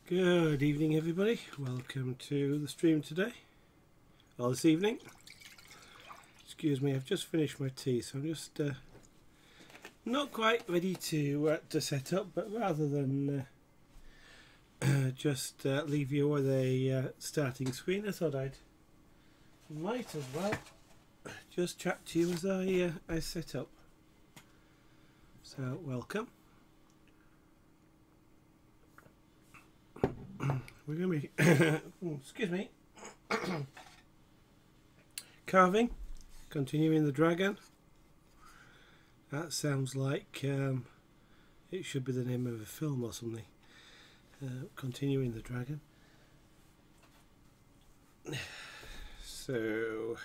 Good evening, everybody. Welcome to the stream today, or this evening. Excuse me, I've just finished my tea, so I'm just not quite ready to set up, but rather than just leave you with a starting screen, I thought I might as well just chat to you as I set up. So, welcome. We're going to be, excuse me, carving, continuing the dragon. That sounds like it should be the name of a film or something. Continuing the dragon. So,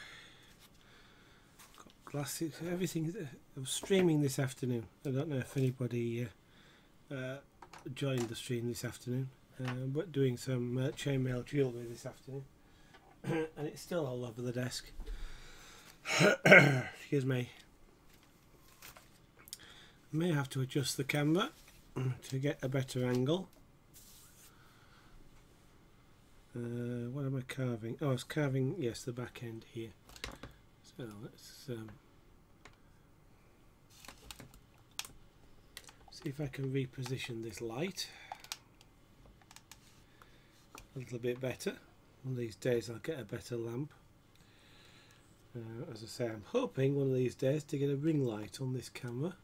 got glasses, everything. I'm streaming this afternoon. I don't know if anybody joined the stream this afternoon. But doing some chainmail jewellery this afternoon, and it's still all over the desk. Excuse me. I may have to adjust the camera to get a better angle. What am I carving? Oh, I was carving, yes, the back end here. So let's see if I can reposition this light a little bit better. One of these days I'll get a better lamp. As I say, I'm hoping one of these days to get a ring light on this camera.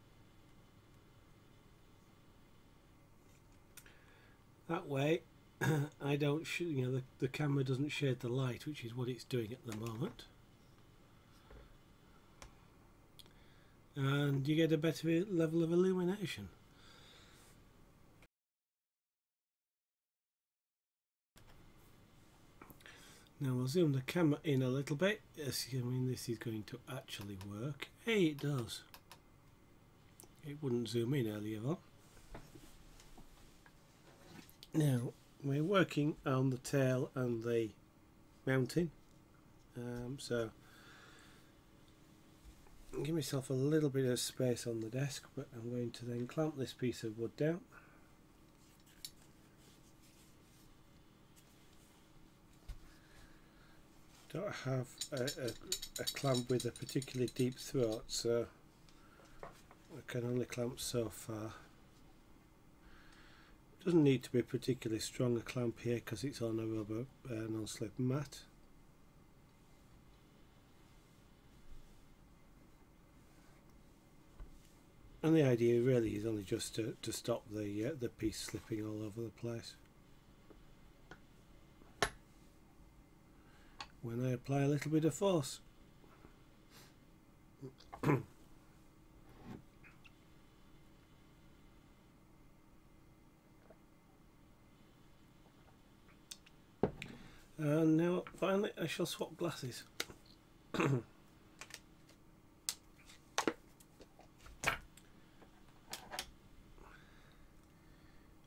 That way I don't the camera doesn't shade the light, which is what it's doing at the moment. And you get a better level of illumination. Now we'll zoom the camera in a little bit, assuming this is going to actually work. Hey, it does. It wouldn't zoom in earlier on. Now we're working on the tail and the mounting, so I'll give myself a little bit of space on the desk, but I'm going to then clamp this piece of wood down. Don't have a clamp with a particularly deep throat, so I can only clamp so far. Doesn't need to be particularly strong a clamp here because it's on a rubber non-slip mat. And the idea really is only just to stop the piece slipping all over the place when I apply a little bit of force. And now finally I shall swap glasses.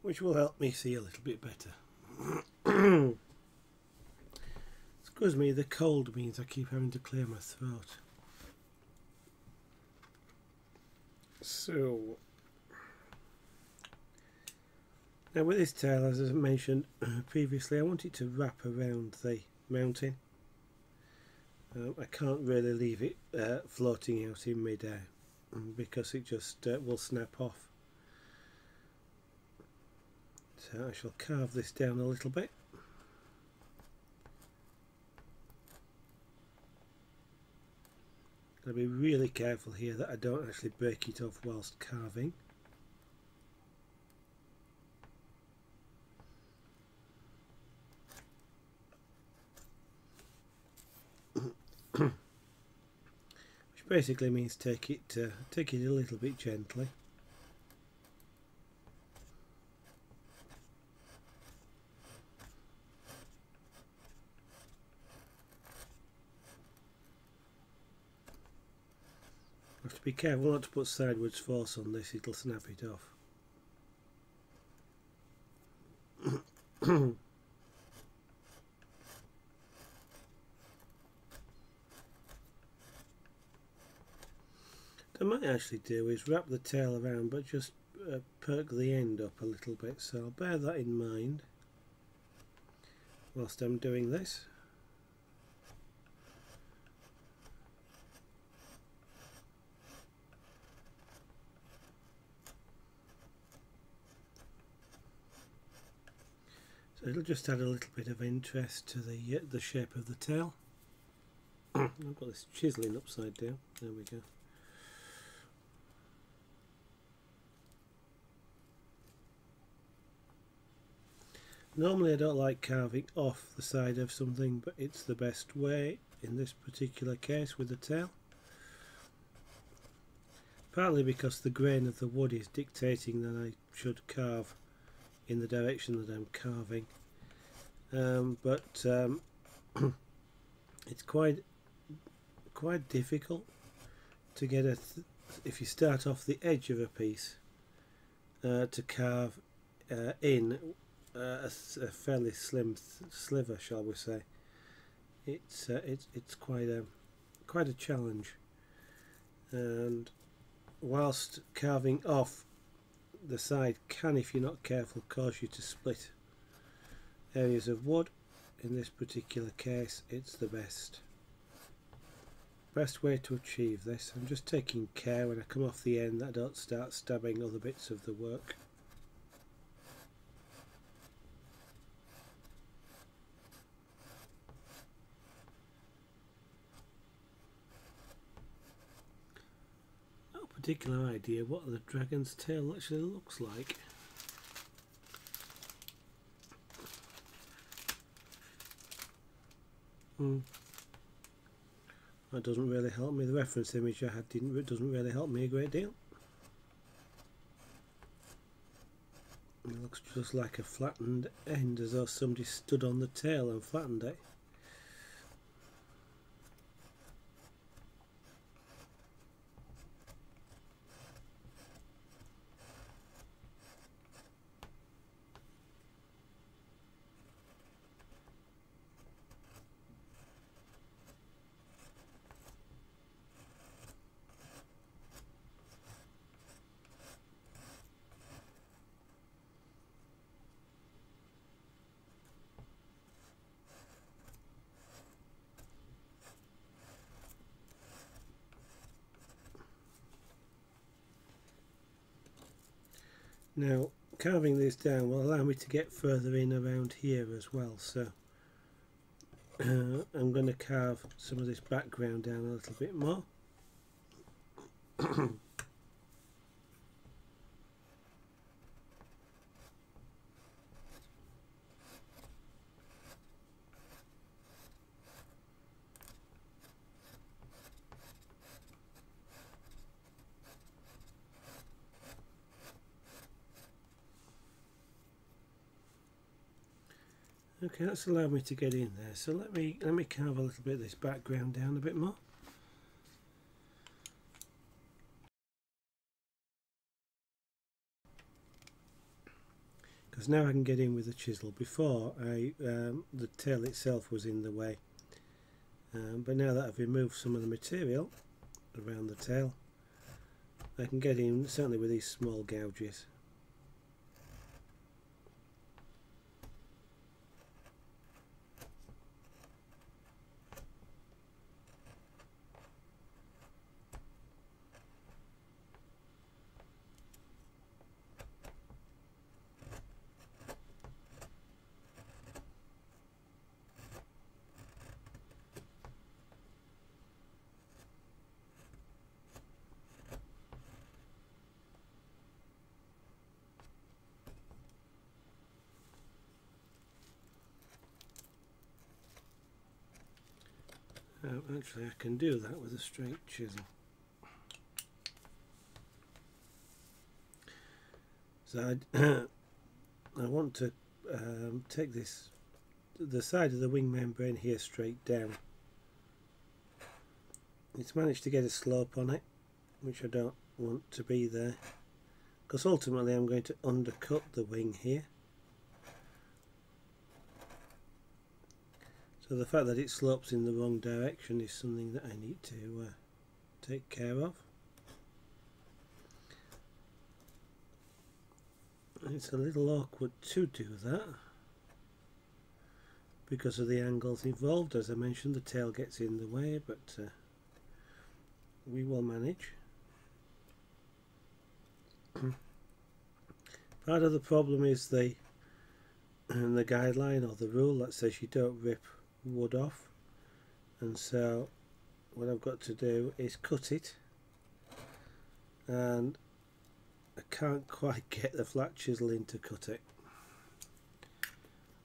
Which will help me see a little bit better. Excuse me, the cold means I keep having to clear my throat. So, now with this tail, as I mentioned previously, I want it to wrap around the mounting. I can't really leave it floating out in mid-air because it just will snap off. So I shall carve this down a little bit. Got to be really careful here that I don't actually break it off whilst carving. Which basically means take it a little bit gently. Have to be careful not to put sideways force on this, it'll snap it off. What I might actually do is wrap the tail around, but just perk the end up a little bit, so I'll bear that in mind. whilst I'm doing this. So it'll just add a little bit of interest to the shape of the tail. I've got this chiseling upside down. There we go. Normally I don't like carving off the side of something, but it's the best way in this particular case with the tail. Partly because the grain of the wood is dictating that I should carve in the direction that I'm carving, it's quite difficult to get if you start off the edge of a piece to carve in a fairly slim sliver, shall we say. It's quite a challenge, and whilst carving off the side can, if you're not careful, cause you to split areas of wood, in this particular case it's the best way to achieve this. I'm just taking care when I come off the end that I don't start stabbing other bits of the work. No particular idea what the dragon's tail actually looks like. That doesn't really help me. The reference image I had doesn't really help me a great deal. It looks just like a flattened end, as though somebody stood on the tail and flattened it. Now, carving this down will allow me to get further in around here as well, so I'm going to carve some of this background down a little bit more. Okay, that's allowed me to get in there. So let me carve a little bit of this background down a bit more. Because now I can get in with the chisel. Before the tail itself was in the way, but now that I've removed some of the material around the tail, I can get in certainly with these small gouges. Actually, I can do that with a straight chisel. So I want to take the side of the wing membrane here straight down. It's managed to get a slope on it, which I don't want to be there, because ultimately I'm going to undercut the wing here. So the fact that it slopes in the wrong direction is something that I need to take care of. It's a little awkward to do that, because of the angles involved. As I mentioned, the tail gets in the way, but we will manage. Part of the problem is the guideline or the rule that says you don't rip wood off, and so what I've got to do is cut it, and I can't quite get the flat chisel in to cut it.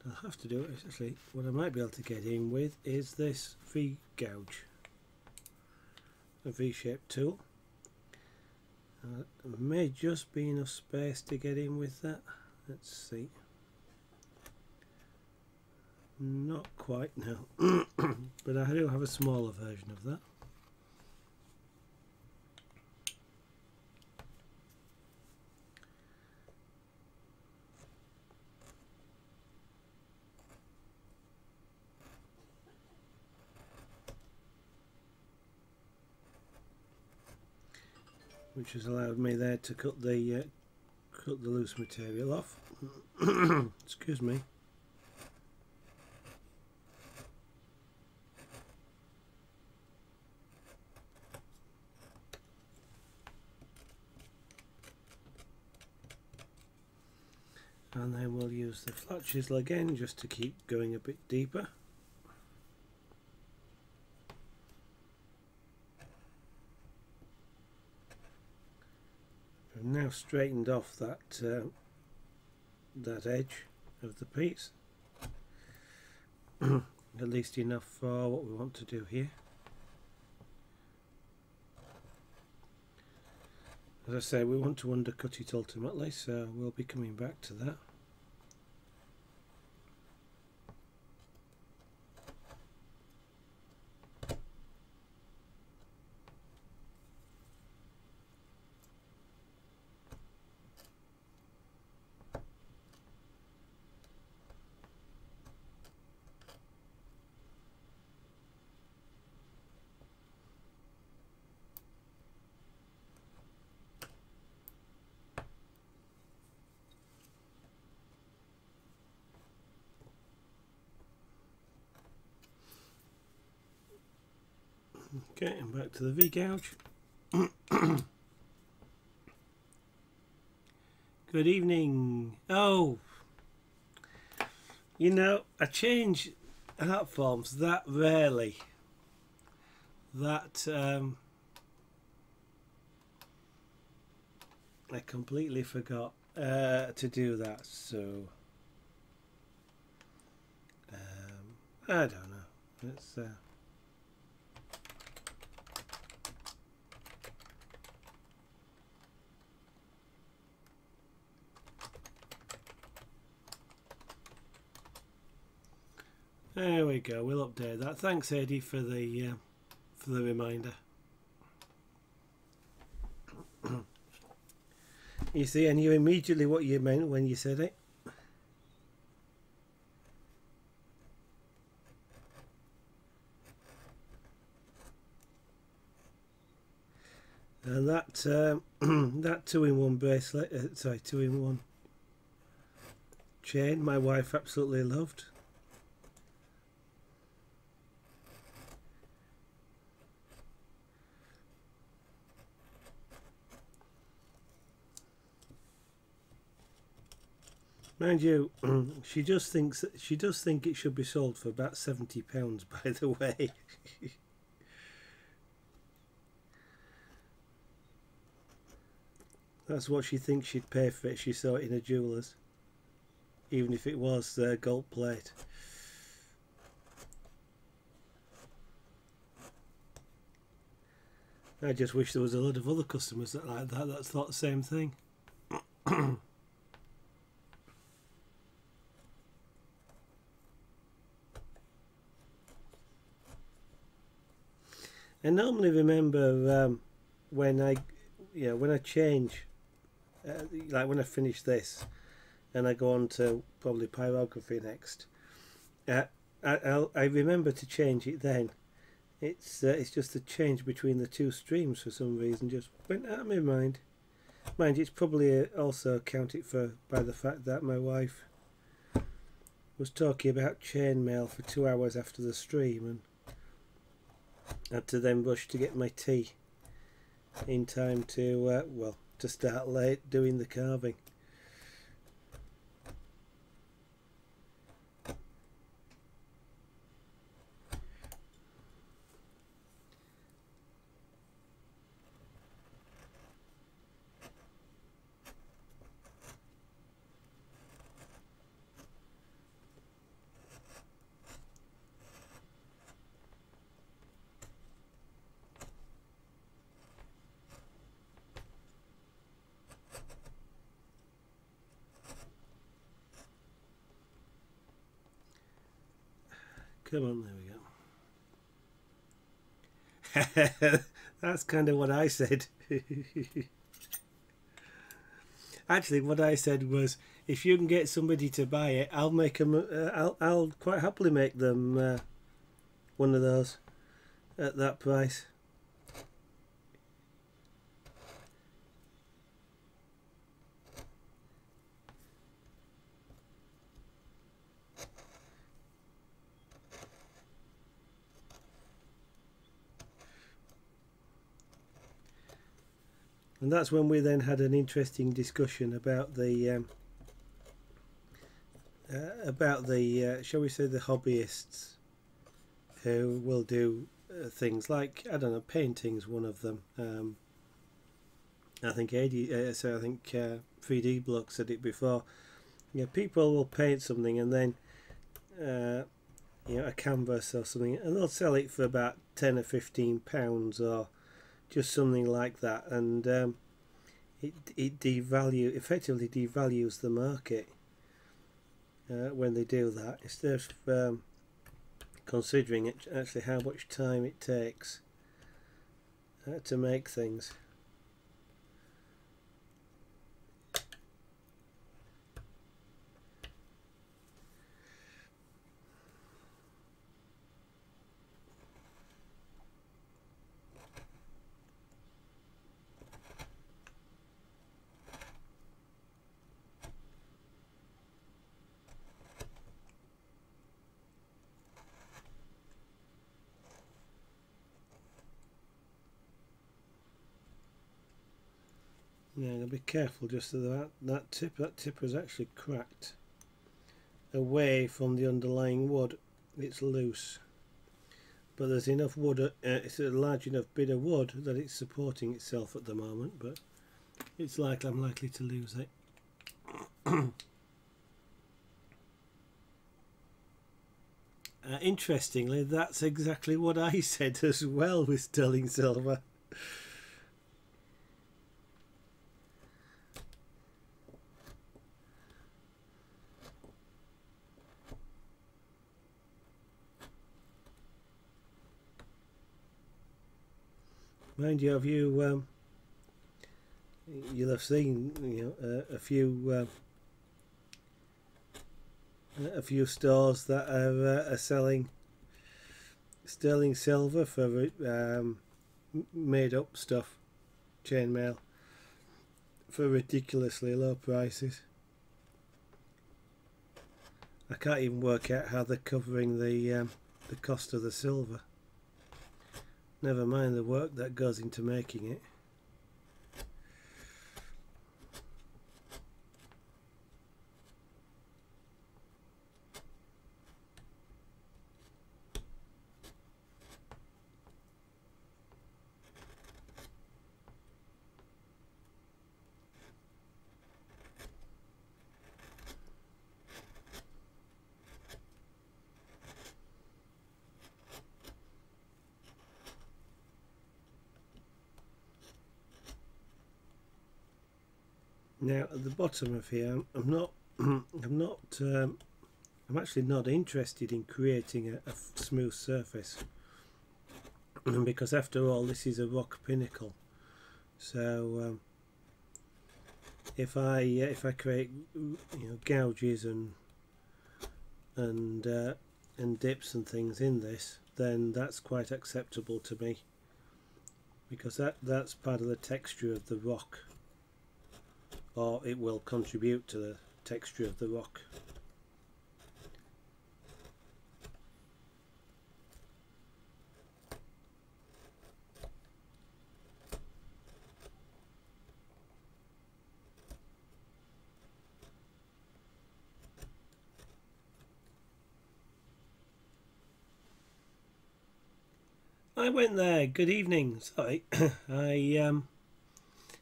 I'll have to do it. Actually, what I might be able to get in with is this V gouge, a V-shaped tool. There may just be enough space to get in with that. Let's see. Not quite now, but I do have a smaller version of that. Which has allowed me there to cut the loose material off. Excuse me. And then we'll use the flat chisel again just to keep going a bit deeper. I've now straightened off that edge of the piece, at least enough for what we want to do here. As I say, we want to undercut it ultimately, so we'll be coming back to that. Okay, and back to the V-gouge. Good evening. Oh, you know, I change art forms that rarely that I completely forgot to do that, so I don't know. Let's there we go. We'll update that. Thanks, Eddie, for the reminder. You see, I knew immediately what you meant when you said it. And that that 2-in-1 bracelet, sorry, 2-in-1 chain, my wife absolutely loved. Mind you, she does think it should be sold for about £70, by the way. That's what she thinks she'd pay for it. She saw it in a jeweller's, even if it was gold plate. I just wish there was a lot of other customers that like that thought the same thing. I normally remember when I change, like when I finish this, and I go on to probably pyrography next. I remember to change it then. It's just the change between the two streams for some reason just went out of my mind. Mind you, it's probably also accounted for by the fact that my wife was talking about chainmail for 2 hours after the stream, and had to then rush to get my tea in time to well, to start late doing the carving. Come on, there we go. That's kind of what I said. Actually, what I said was, if you can get somebody to buy it, I'll make them. I'll quite happily make them one of those at that price. And that's when we then had an interesting discussion about the shall we say, the hobbyists who will do things like, I don't know, painting's one of them. I think 3D Block said it before. You know, people will paint something and then you know, a canvas or something, and they'll sell it for about £10 or £15 or just something like that, and it effectively devalues the market when they do that, instead of considering it actually how much time it takes to make things. Yeah, I'm going to be careful just so that tip was actually cracked away from the underlying wood. It's loose, but there's enough wood, it's a large enough bit of wood that it's supporting itself at the moment, but it's likely I'm likely to lose it. Interestingly, that's exactly what I said as well with sterling silver. Mind you, have you you'll have seen, you know, a few stores that are selling sterling silver for made up stuff, chainmail, for ridiculously low prices. I can't even work out how they're covering the cost of the silver. Never mind the work that goes into making it. Now at the bottom of here, I'm actually not interested in creating a smooth surface, because after all this is a rock pinnacle. So if I create, you know, gouges and dips and things in this, then that's quite acceptable to me, because that's part of the texture of the rock, or it will contribute to the texture of the rock. I went there. Good evening. Sorry, I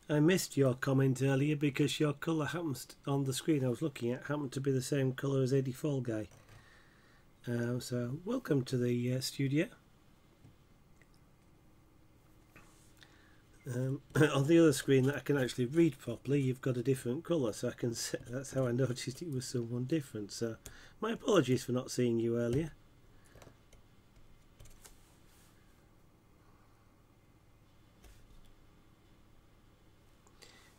missed your comment earlier because your colour happens on the screen I was looking at happened to be the same colour as Eddie Fall Guy. So welcome to the studio. On the other screen that I can actually read properly, you've got a different colour, so I can see, that's how I noticed it was someone different. So my apologies for not seeing you earlier.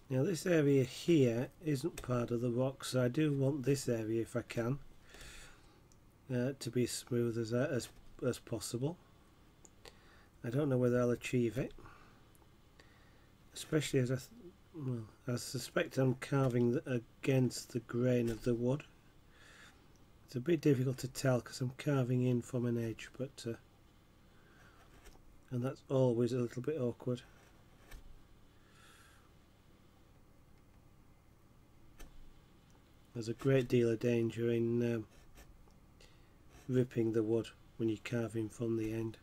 Now this area here isn't part of the rock, so I do want this area, if I can, to be as smooth as possible. I don't know whether I'll achieve it, especially as I suspect I'm carving against the grain of the wood. It's a bit difficult to tell because I'm carving in from an edge, but and that's always a little bit awkward. There's a great deal of danger in ripping the wood when you're carving from the end.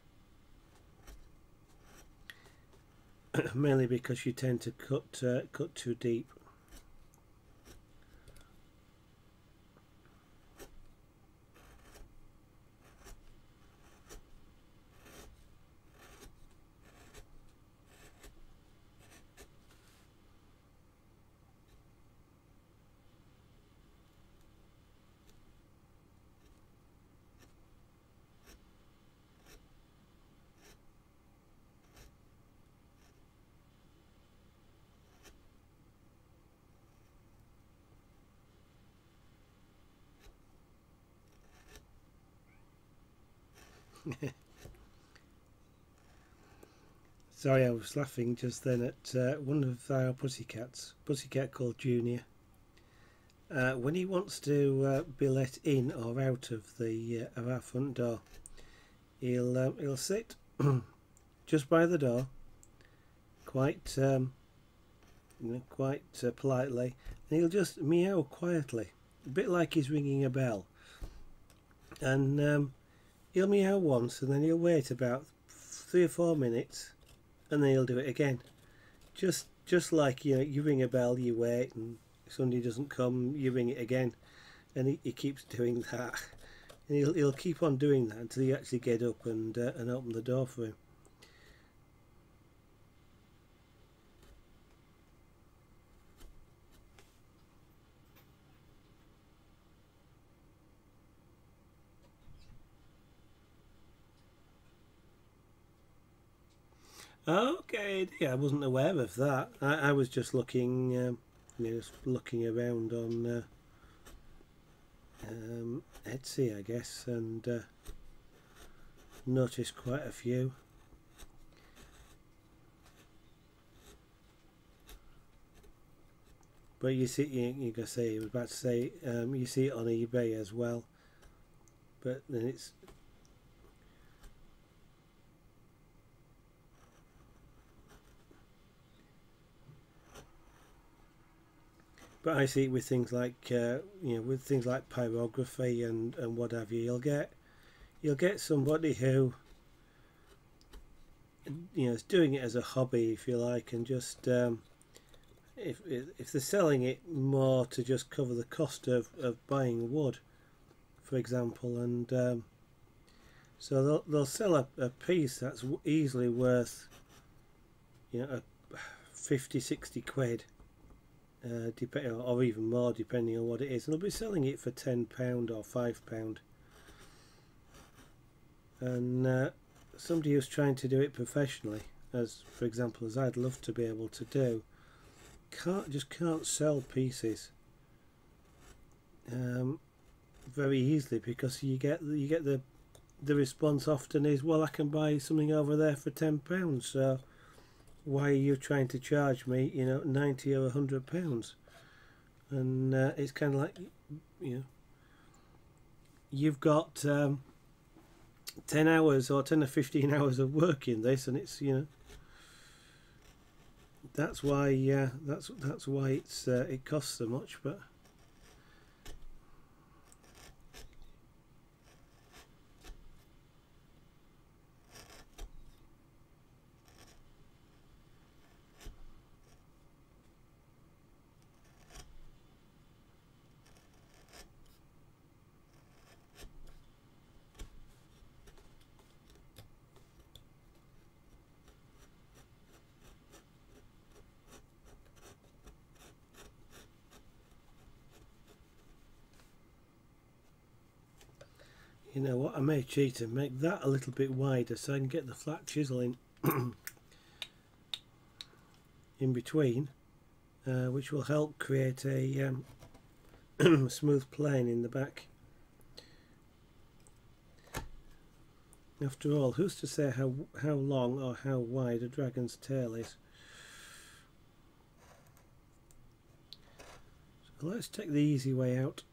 Mainly because you tend to cut too deep. Sorry, I was laughing just then at one of our pussycat called Junior. When he wants to be let in or out of our front door, he'll sit just by the door, quite politely, and he'll just meow quietly, a bit like he's ringing a bell. And he'll meow once, and then he'll wait about 3 or 4 minutes, and then he'll do it again. Just like, you know, you ring a bell, you wait, and if somebody doesn't come, you ring it again, and he keeps doing that, and he'll keep on doing that until you actually get up and open the door for him. Okay, yeah, I wasn't aware of that. I was just looking, just looking around on Etsy, I guess, and noticed quite a few. But you see, you can say, I was about to say, you see it on eBay as well. But then it's but I see it with things like with things like pyrography and what have you. You'll get somebody who is doing it as a hobby, if you like, and just if they're selling it more to just cover the cost of buying wood, for example, and so they'll sell a piece that's easily worth 50-60 quid. Or even more, depending on what it is, and they'll be selling it for £10 or £5, and somebody who's trying to do it professionally, as for example as I'd love to be able to do, can't sell pieces very easily, because you get the response often is, well, I can buy something over there for £10, so why are you trying to charge me, £90 or £100? And it's kind of like, you've got 10 hours or 10 or 15 hours of work in this, and it's that's why that's why it costs so much. But You know what, I may cheat and make that a little bit wider so I can get the flat chisel in between, which will help create a smooth plane in the back. After all, who's to say how long or how wide a dragon's tail is? So let's take the easy way out.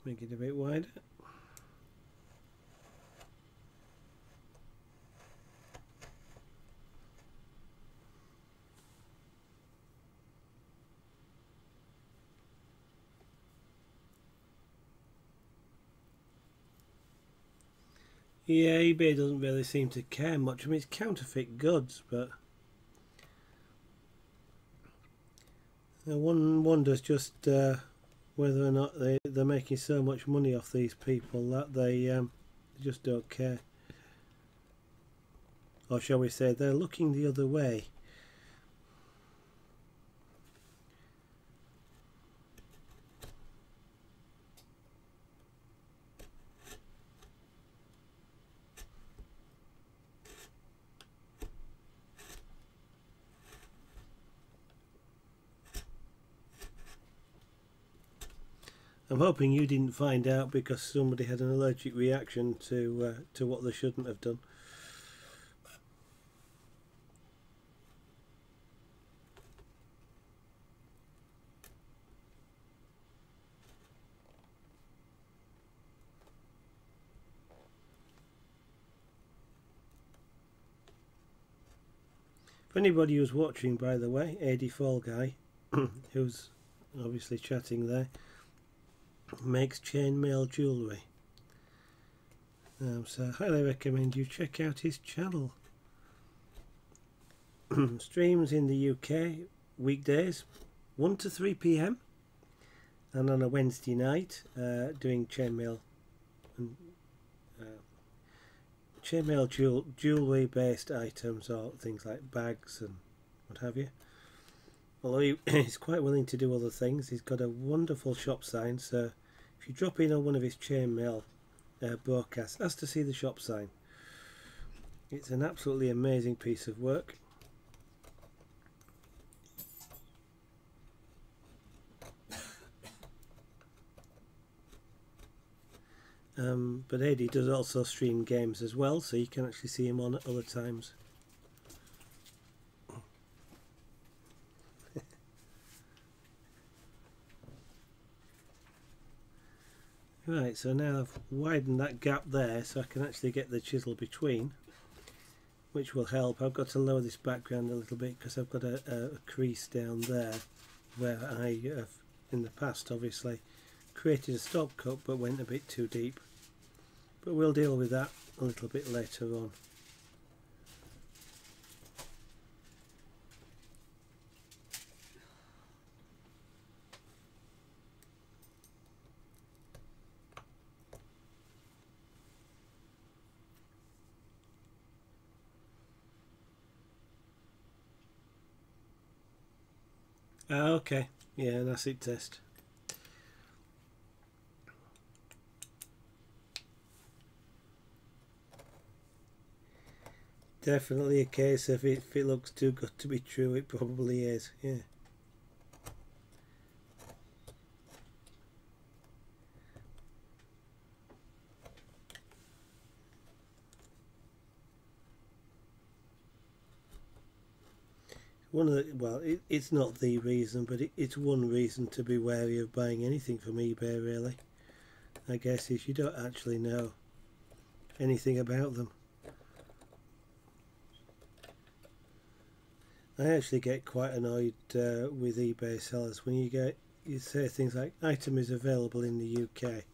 Make it a bit wider. Yeah, eBay doesn't really seem to care much. I mean, it's counterfeit goods, but one wonders just whether or not they're making so much money off these people that they just don't care. Or shall we say, they're looking the other way. I'm hoping you didn't find out because somebody had an allergic reaction to what they shouldn't have done. For anybody who's watching, by the way, AD Fall Guy, who's obviously chatting there, makes chainmail jewellery. So I highly recommend you check out his channel. Streams in the UK weekdays 1 to 3 PM and on a Wednesday night doing chainmail and jewellery based items, or things like bags and what have you. Although he's quite willing to do other things. He's got a wonderful shop sign, so if you drop in on one of his chainmail broadcasts, ask to see the shop sign. It's an absolutely amazing piece of work. But AD does also stream games as well, so you can actually see him on at other times. Right, so now I've widened that gap there so I can actually get the chisel between, which will help. I've got to lower this background a little bit because I've got a crease down there where I have in the past obviously created a stop cut but went a bit too deep. But we'll deal with that a little bit later on. Okay, yeah, an acid test. Definitely a case of if it looks too good to be true, it probably is, yeah. One of the, well, it's not the reason, but it's one reason to be wary of buying anything from eBay, really. I guess is you don't actually know anything about them. I actually get quite annoyed with eBay sellers when you say things like item is available in the UK,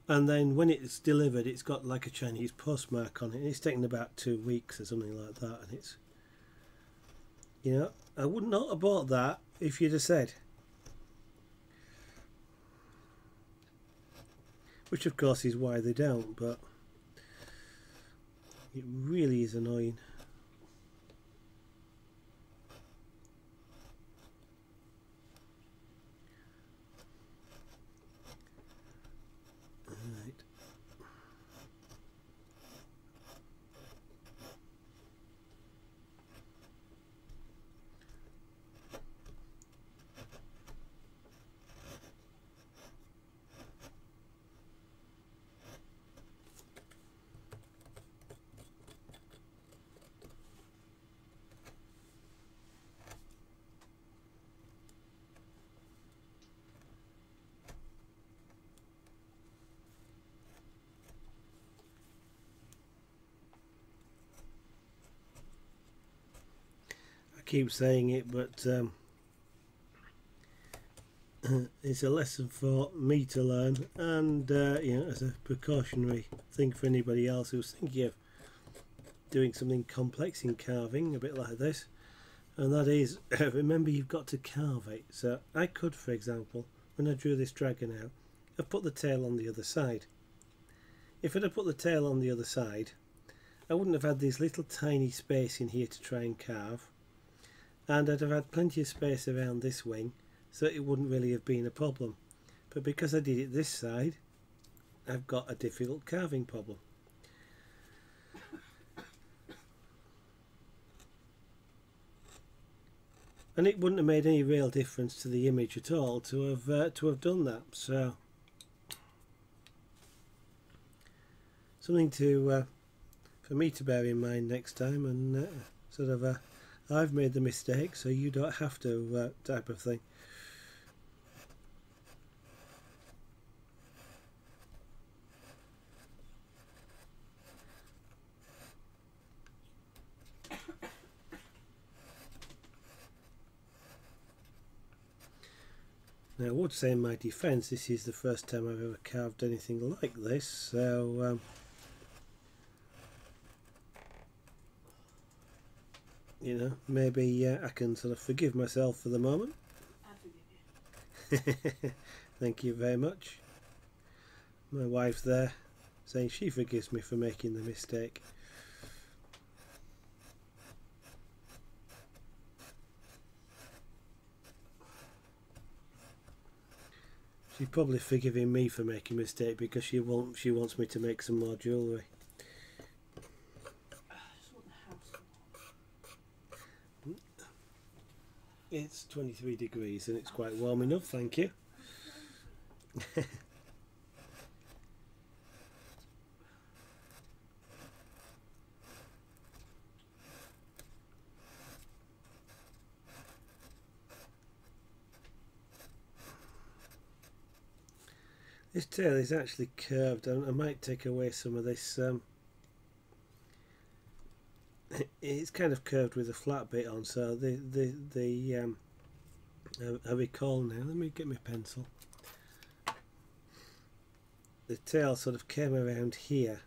and then when it's delivered it's got like a Chinese postmark on it and it's taken about 2 weeks or something like that, and it's, you know, I would not have bought that if you'd have said. which of course is why they don't, but it really is annoying. Keep saying it, but it's a lesson for me to learn, and you know, as a precautionary thing for anybody else who's thinking of doing something complex in carving, a bit like this, and that is remember, you've got to carve it. So I could, for example, when I drew this dragon out, have put the tail on the other side. If I'd have put the tail on the other side, I wouldn't have had this little tiny space in here to try and carve, and I'd have had plenty of space around this wing, so it wouldn't really have been a problem. But because I did it this side, I've got a difficult carving problem. And it wouldn't have made any real difference to the image at all to have done that. So something to for me to bear in mind next time, and sort of I've made the mistake, so you don't have to type of thing. Now, I would say in my defence, this is the first time I've ever carved anything like this, so you know, maybe I can sort of forgive myself for the moment. I forgive you. Thank you very much. My wife's there saying she forgives me for making the mistake. She's probably forgiving me for making a mistake because she wants me to make some more jewellery. It's 23 degrees and it's quite warm enough, thank you. This tail is actually curved. I might take away some of this. It's kind of curved with a flat bit on, so I recall now. Let me get my pencil. The tail sort of came around here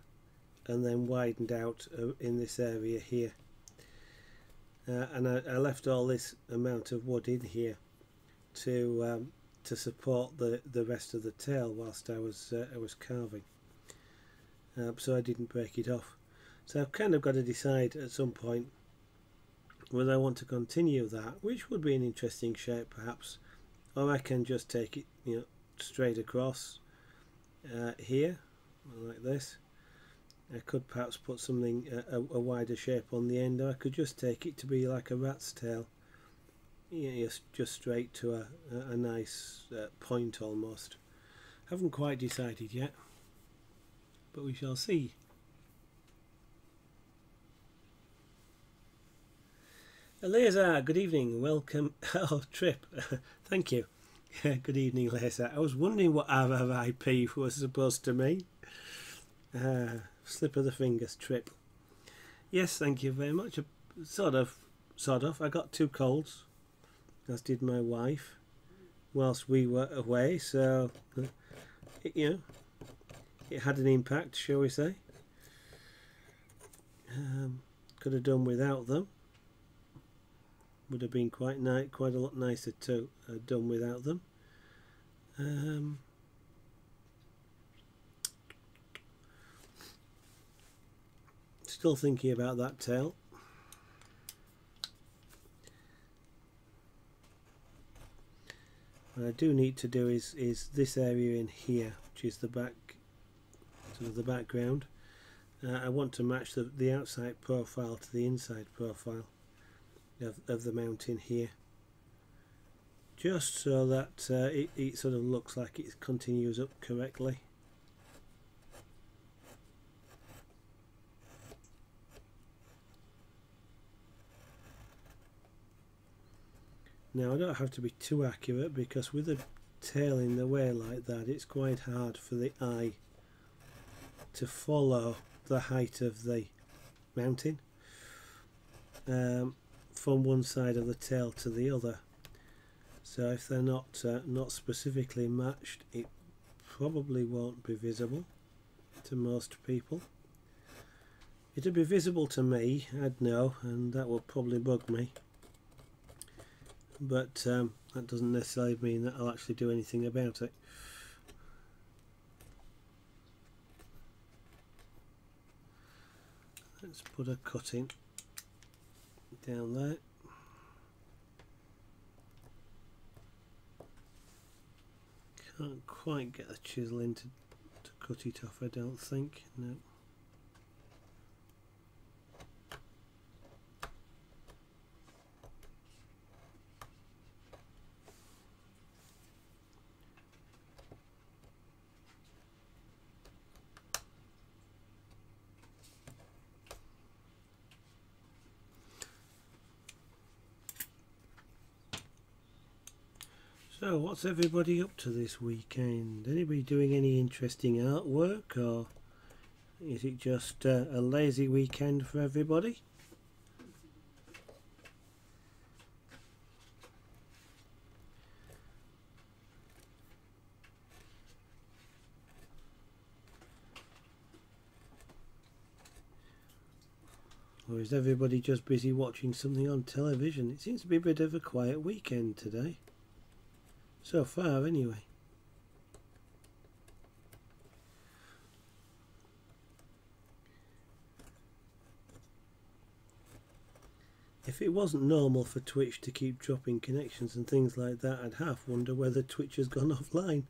and then widened out in this area here, and I left all this amount of wood in here to support the rest of the tail whilst I was carving, so I didn't break it off. So I've kind of got to decide at some point whether I want to continue that, which would be an interesting shape perhaps, or I can just take it, you know, straight across here like this. I could perhaps put something a wider shape on the end, or I could just take it to be like a rat's tail. Yeah, just straight to a nice point almost. Haven't quite decided yet, but we shall see. Eliazar, good evening, welcome. Oh, Trip, thank you. Good evening, Eliazar. I was wondering what RRIP was supposed to mean. Slip of the fingers, Trip. Yes, thank you very much. Sort of. I got 2 colds, as did my wife, whilst we were away, so you know, it had an impact, shall we say. Could have done without them. Would have been quite a lot nicer to done without them. still thinking about that tail. What I do need to do is this area in here, which is the back, sort of the background. I want to match the outside profile to the inside profile of the mountain here, just so that it sort of looks like it continues up correctly. Now I don't have to be too accurate, because with a tail in the way like that, it's quite hard for the eye to follow the height of the mountain from one side of the tail to the other. So if they're not specifically matched, it probably won't be visible to most people. It'd be visible to me, I'd know, and that would probably bug me. But that doesn't necessarily mean that I'll actually do anything about it. Let's put a cutting down there. Can't quite get the chisel in to cut it off, I don't think. No. So what's everybody up to this weekend? Anybody doing any interesting artwork, or is it just a lazy weekend for everybody? Or is everybody just busy watching something on television? It seems to be a bit of a quiet weekend today. So far, anyway. If it wasn't normal for Twitch to keep dropping connections and things like that, I'd half wonder whether Twitch has gone offline.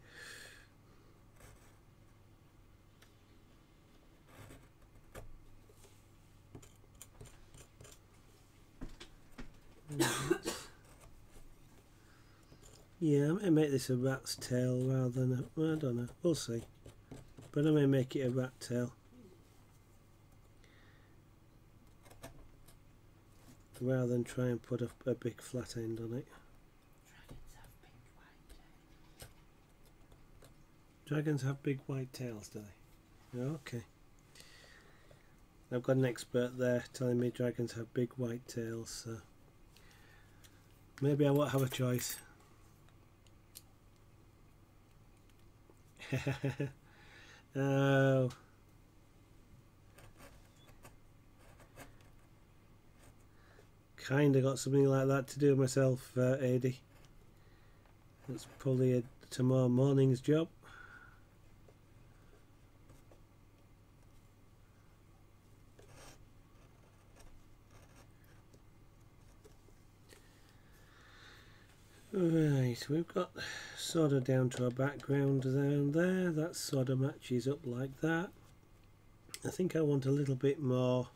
Yeah, I may make this a rat's tail rather than a... well, I don't know, we'll see. But I may make it a rat tail rather than try and put a big flat end on it. Dragons have big white tails, do they? Okay. I've got an expert there telling me dragons have big white tails, so maybe I won't have a choice. Oh. Kinda got something like that to do myself, Adi. That's probably a tomorrow morning's job. Right, we've got sort of down to a background down there. That sort of matches up like that. I think I want a little bit more.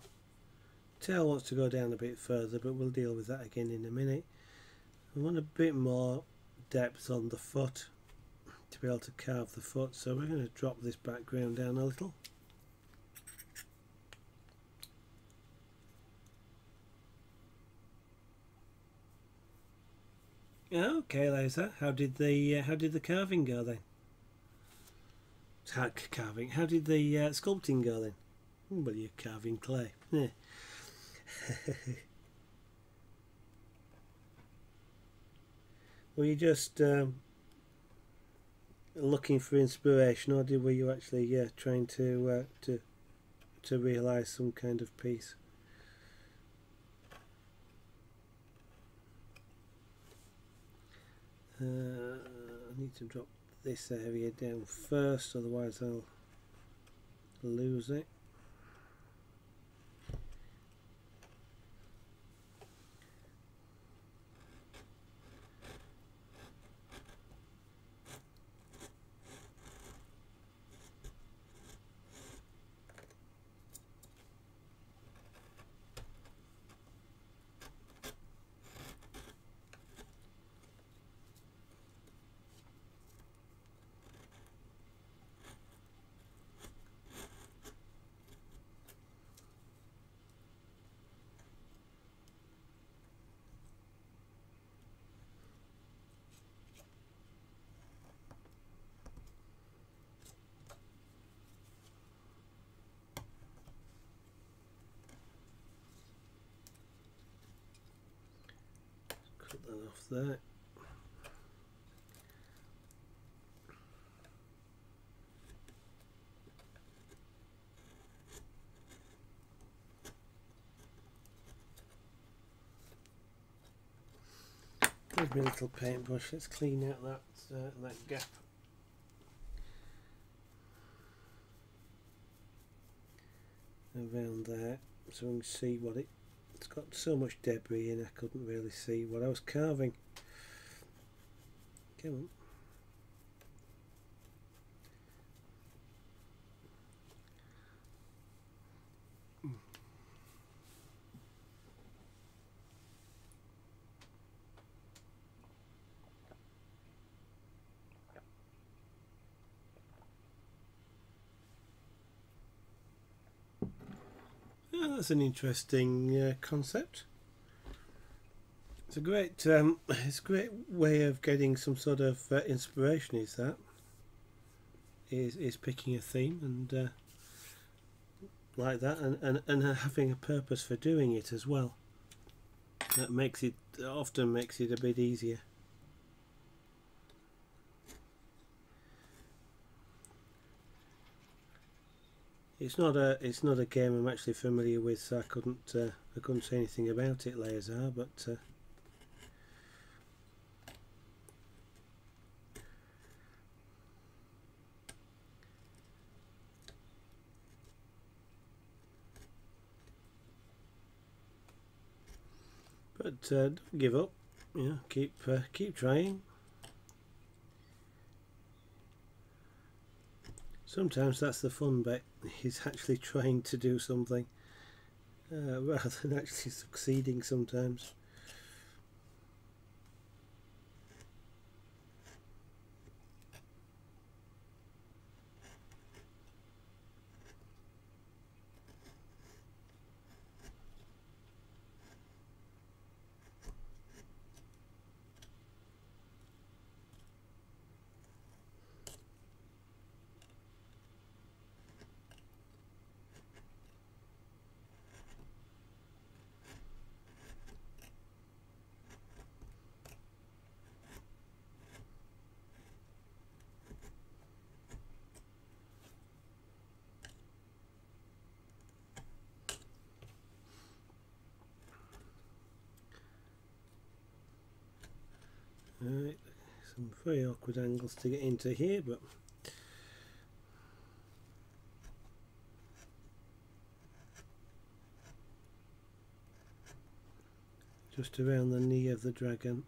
Tail wants to go down a bit further, but we'll deal with that again in a minute. I want a bit more depth on the foot to be able to carve the foot, so we're going to drop this background down a little. Okay, Liza. How did the carving go then? Carving. How did the sculpting go then? Well, you're carving clay. Yeah. Were you just looking for inspiration, or were you actually trying to realise some kind of piece? I need to drop this area down first, otherwise I'll lose it. that off there. There's my little paintbrush. Let's clean out that gap. Around there, so we can see what it's got so much debris in. I couldn't really see what I was carving. Come on. That's an interesting concept. It's a great way of getting some sort of inspiration. Is picking a theme and like that, and having a purpose for doing it as well. That often makes it a bit easier. It's not a game I'm actually familiar with, so I couldn't say anything about it, layers are, but don't give up. Yeah, keep trying. Sometimes that's the fun bit, is actually trying to do something rather than actually succeeding sometimes. Right, some very awkward angles to get into here, but just around the knee of the dragon.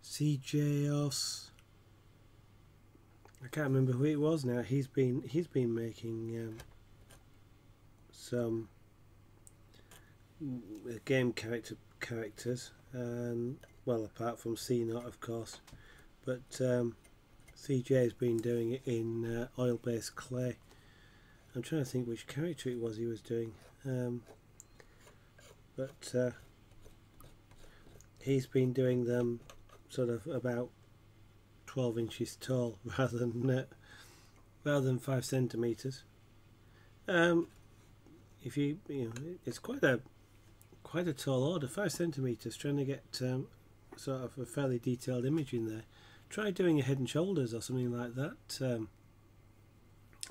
CJOS. I can't remember who it was now. He's been making some game characters, well, apart from CNOT of course, but CJ has been doing it in oil-based clay. I'm trying to think which character it was he was doing, but he's been doing them sort of about 12 inches tall rather than 5 centimeters. If you know, it's quite a tall order, 5 centimeters. Trying to get sort of a fairly detailed image in there. Try doing a head and shoulders or something like that.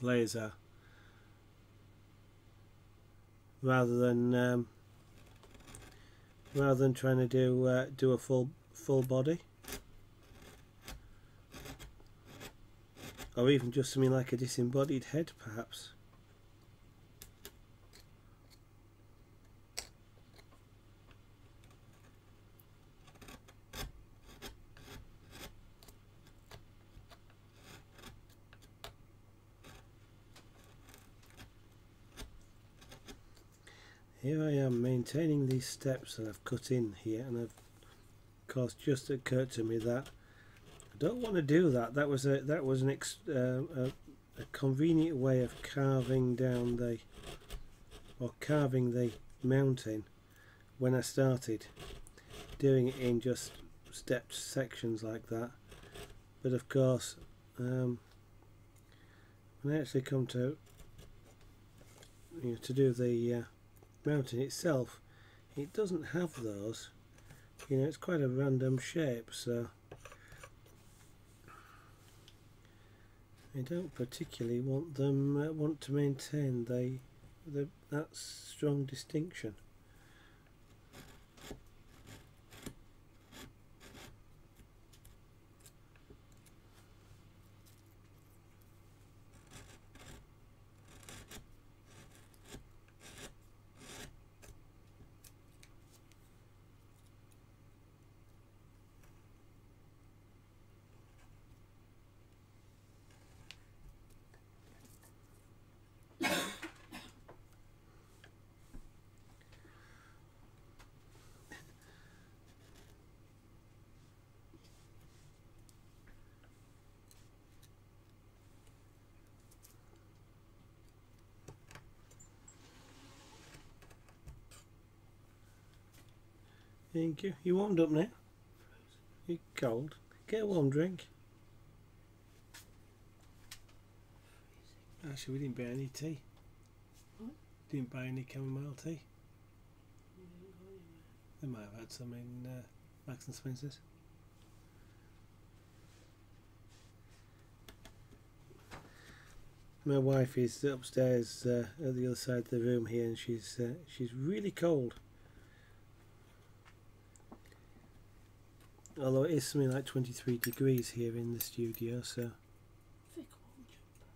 Layers are, rather than trying to do a full body, or even just something like a disembodied head, perhaps. Here I am maintaining these steps that I've cut in here, and of course just occurred to me that don't want to do that. That was a convenient way of carving down carving the mountain when I started doing it in just stepped sections like that. But of course, when I actually come to to do the mountain itself, it doesn't have those. It's quite a random shape, so I don't particularly want them want to maintain that strong distinction. Thank you. You warmed up now? You cold? Get a warm drink. Actually, we didn't buy any tea. What? Didn't buy any chamomile tea. They might have had some in Max and Spencer's. My wife is upstairs at the other side of the room here, and she's really cold. Although it is something like 23 degrees here in the studio, so... Thick wool jumper.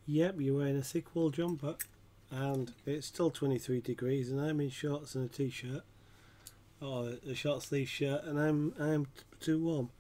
Yep, you're wearing a thick wool jumper, and it's still 23 degrees, and I'm in shorts and a t-shirt, or a short sleeve shirt, and I'm too warm.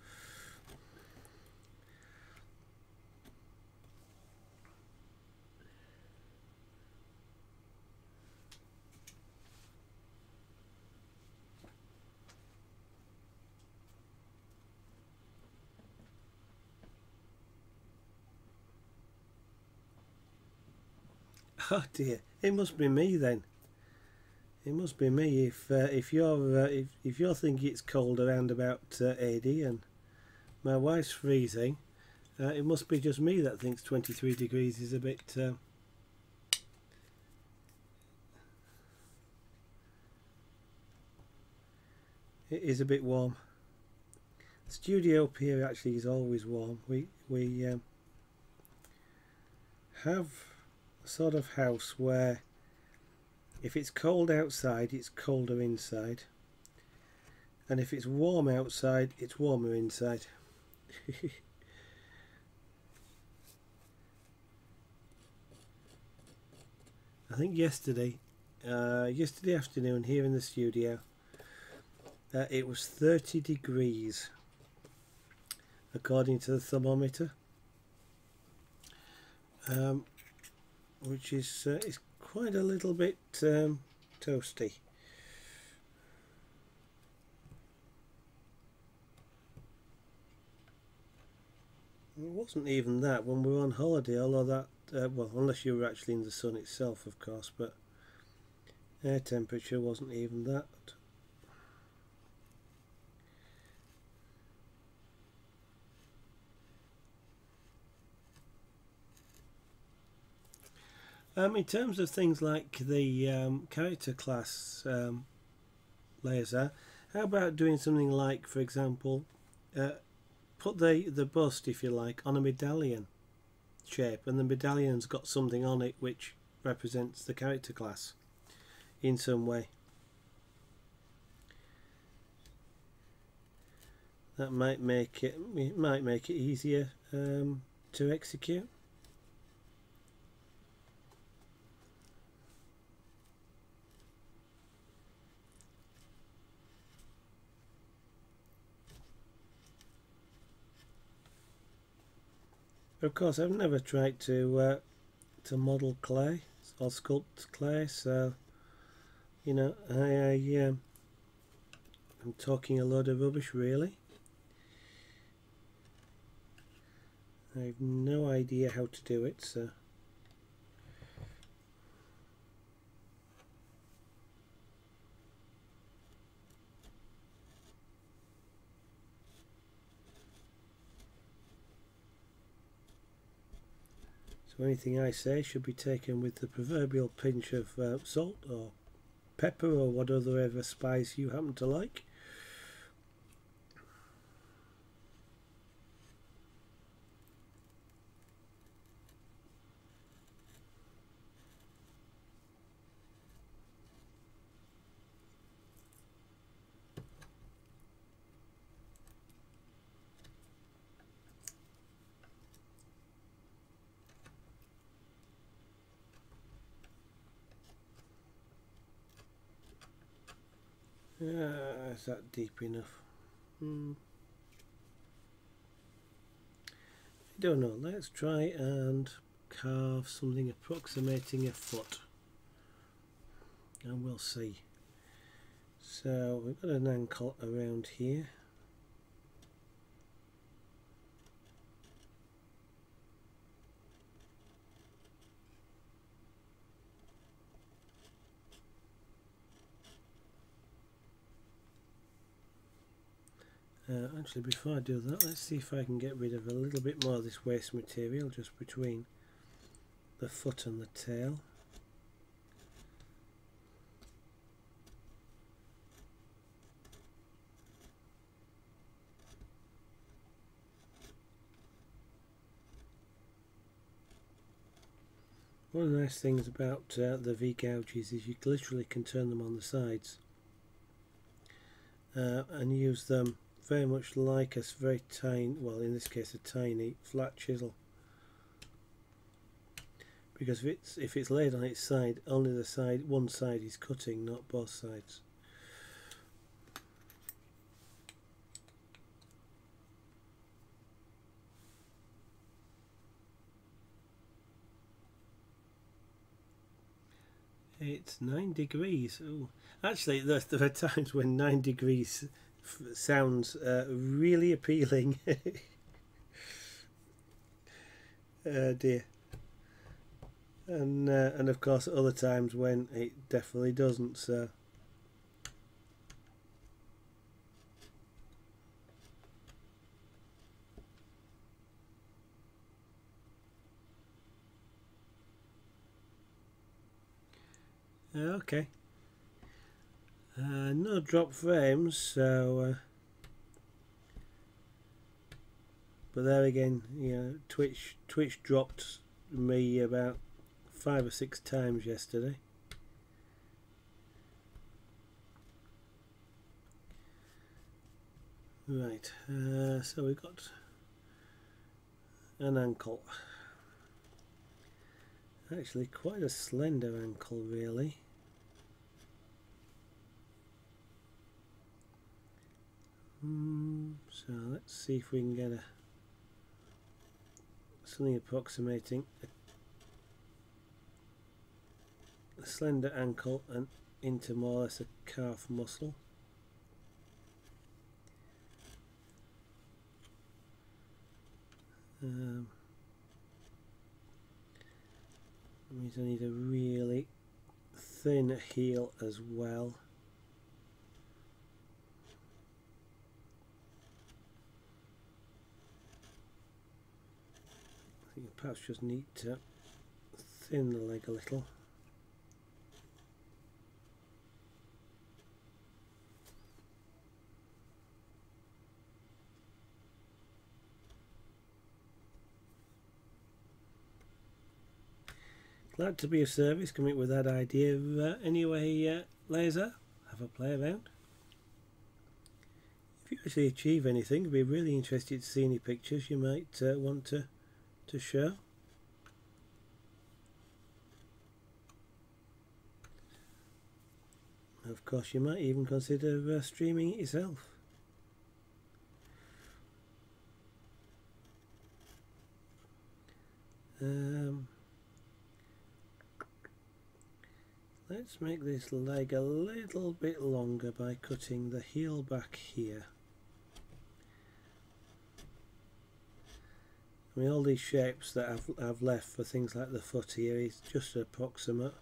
Oh dear, it must be me then. It must be me if you're thinking it's cold around about AD and my wife's freezing. It must be just me that thinks 23 degrees is a bit. It is a bit warm. The studio up here actually is always warm. We have sort of house where if it's cold outside it's colder inside, and if it's warm outside it's warmer inside. I think yesterday afternoon here in the studio it was 30 degrees according to the thermometer, which is quite a little bit toasty. It wasn't even that when we were on holiday, although that, well, unless you were actually in the sun itself, of course, but air temperature wasn't even that. In terms of things like the character class laser, how about doing something like, for example, put the bust, if you like, on a medallion shape, and the medallion's got something on it which represents the character class in some way. That might make it easier to execute. Of course, I've never tried to model clay or sculpt clay, so you know I'm talking a load of rubbish, really. I have no idea how to do it, so anything I say should be taken with the proverbial pinch of salt or pepper or whatever spice you happen to like. Is that deep enough? I don't know. Let's try and carve something approximating a foot, and we'll see. So we've got an ankle around here. Actually, before I do that, let's see if I can get rid of a little bit more of this waste material just between the foot and the tail. One of the nice things about the V-gouges is you literally can turn them on the sides and use them very much like a very tiny, well in this case a tiny flat chisel, because if it's laid on its side, only one side is cutting, not both sides. It's 9 degrees. Ooh. Actually, there are times when 9 degrees sounds really appealing. Dear. And of course other times when it definitely doesn't, so okay. No drop frames, so but there again, you know, Twitch dropped me about 5 or 6 times yesterday. Right, so we've got an ankle. Actually quite a slender ankle really. So let's see if we can get something approximating a slender ankle and into more or less a calf muscle. That means I need a really thin heel as well. I think I perhaps just need to thin the leg a little. Glad to be of service, coming up with that idea. Anyway, Laser, have a play around. If you actually achieve anything, I'd be really interested to see any pictures you might want to show. Of course, you might even consider streaming it yourself. Let's make this leg a little bit longer by cutting the heel back here. I mean, all these shapes that I've left for things like the foot here is just approximate.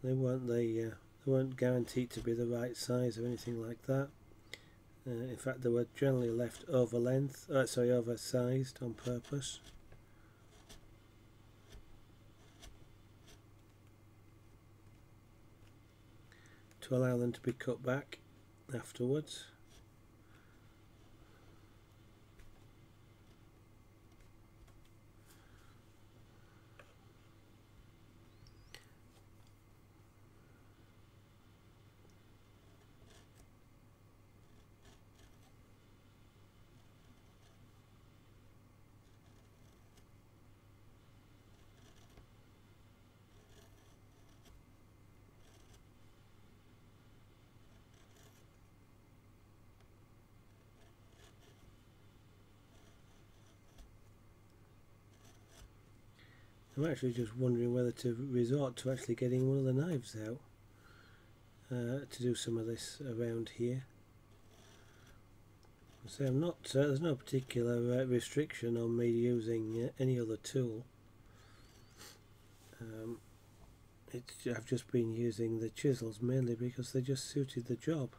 They weren't guaranteed to be the right size or anything like that. In fact, they were generally left oversized on purpose. To allow them to be cut back afterwards. I'm actually just wondering whether to resort to actually getting one of the knives out to do some of this around here. So I'm not. There's no particular restriction on me using any other tool. I've just been using the chisels mainly because they just suited the job.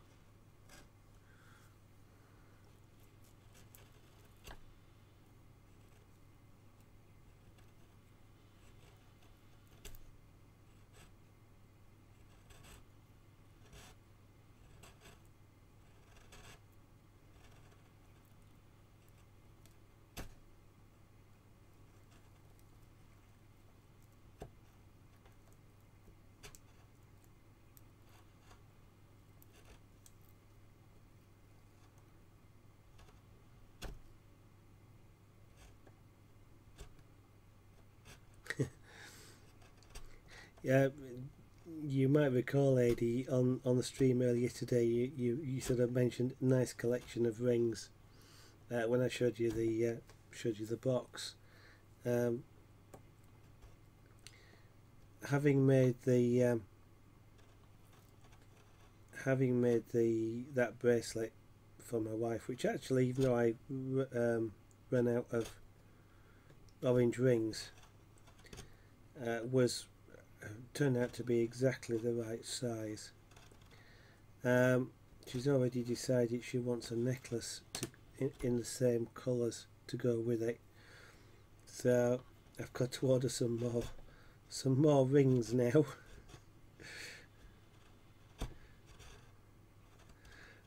Yeah, you might recall, Adi, on the stream earlier today, you sort of mentioned a nice collection of rings when I showed you the box. Having made that bracelet for my wife, which actually, even though I ran out of orange rings, turned out to be exactly the right size. She's already decided she wants a necklace in the same colours to go with it, so I've got to order some more rings now.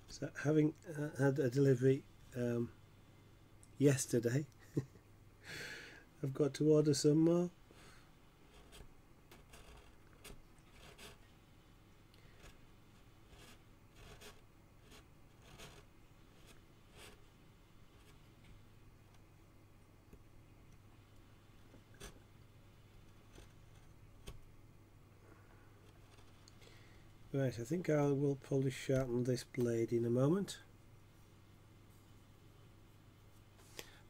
So, having had a delivery yesterday, I've got to order some more. Right, I think I will probably sharpen this blade in a moment.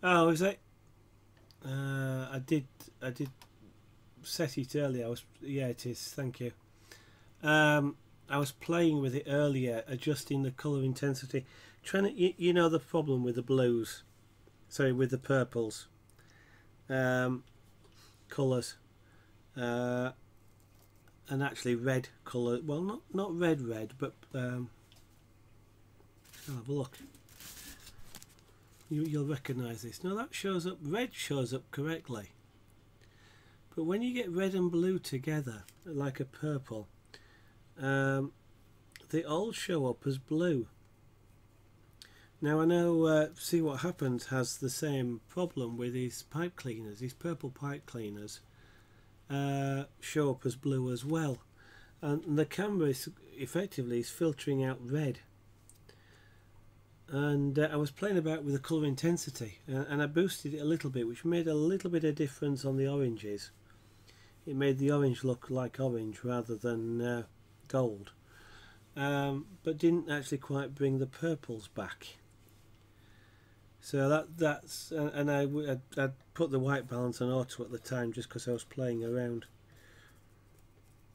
Oh, is it? I did set it earlier. Yeah, it is. Thank you. I was playing with it earlier, adjusting the colour intensity, trying to. You know the problem with the blues, sorry, with the purples, colours. And actually red colour, well, not red, but I'll have a look. You'll recognise this. Now that shows up, red shows up correctly, but when you get red and blue together like a purple, they all show up as blue. Now I know See What Happens has the same problem with his pipe cleaners. His purple pipe cleaners show up as blue as well, and the camera is effectively filtering out red. And I was playing about with the colour intensity, and I boosted it a little bit, which made a little bit of difference on the oranges. It made the orange look like orange rather than gold, but didn't actually quite bring the purples back. So that's and I'd put the white balance on auto at the time just because I was playing around.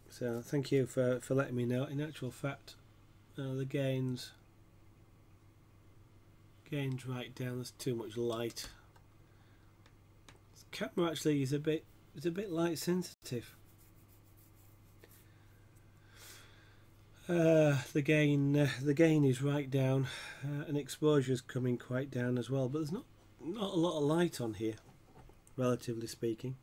So thank you for letting me know. In actual fact, the gains right down. There's too much light. camera actually is a bit light sensitive. The gain is right down, and exposure's coming quite down as well, but there's not a lot of light on here, relatively speaking.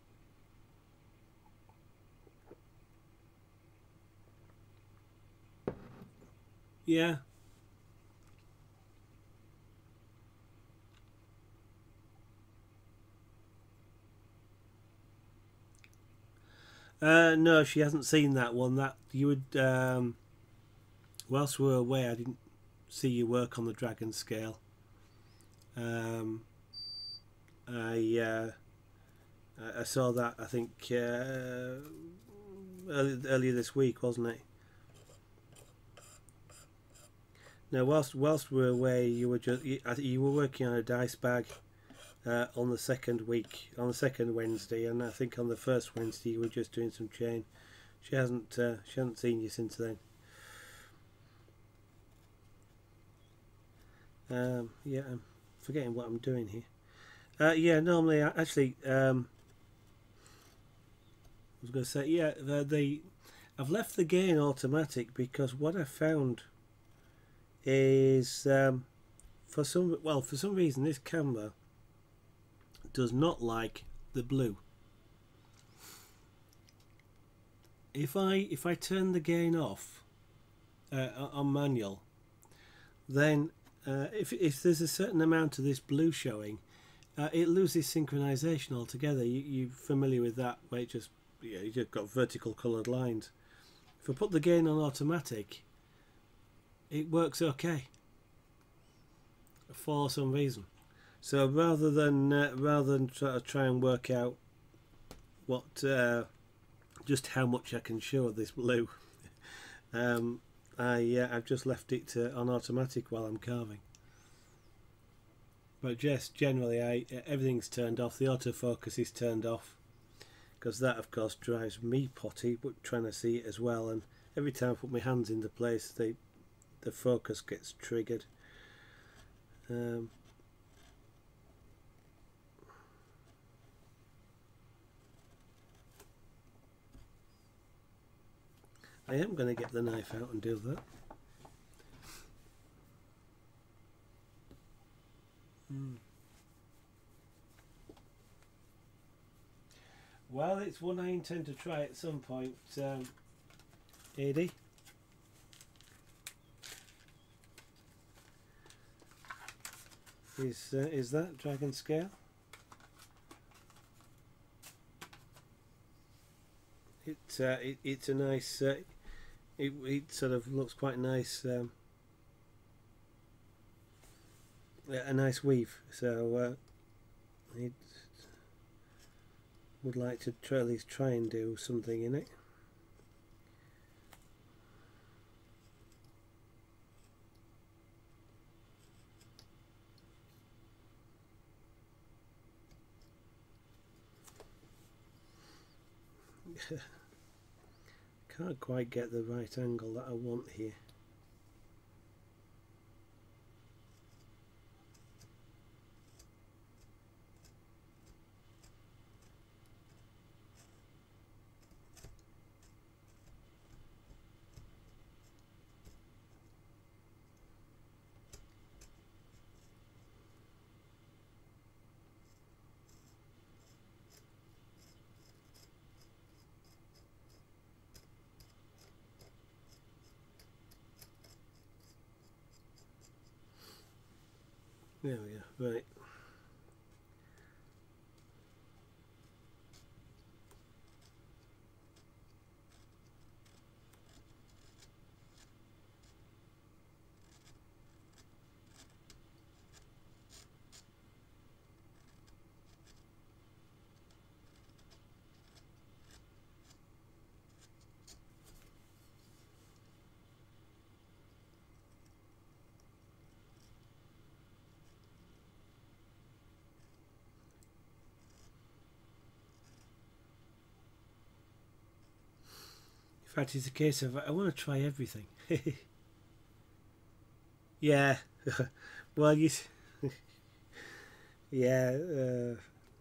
Yeah. No, she hasn't seen that one. That you would. Whilst we were away, I didn't see you work on the dragon scale. I saw that, I think, earlier this week, wasn't it? Now, whilst we were away, you were working on a dice bag on the second Wednesday, and I think on the first Wednesday you were just doing some chain. She hasn't seen you since then. Yeah, I'm forgetting what I'm doing here. Yeah, normally, actually, I was going to say, yeah, I've left the gain automatic because what I found is for some reason this camera does not like the blue. If I turn the gain off on manual, then if there's a certain amount of this blue showing, it loses synchronization altogether. You're familiar with that, where you just got vertical coloured lines. If I put the gain on automatic, it works okay for some reason. So rather than try and work out what just how much I can show of this blue, I've just left it on automatic while I'm carving. But just generally, everything's turned off. The autofocus is turned off, because that, of course, drives me potty, but trying to see it as well. And every time I put my hands into place, the focus gets triggered. I am going to get the knife out and do that. Well, it's one I intend to try at some point, Edie. Is that dragon scale? It's a nice. It sort of looks quite nice. A nice weave. So it would like to at least try and do something in it. Can't quite get the right angle that I want here. There we go, right. In fact, it's a case of I want to try everything. Yeah. Well, yeah,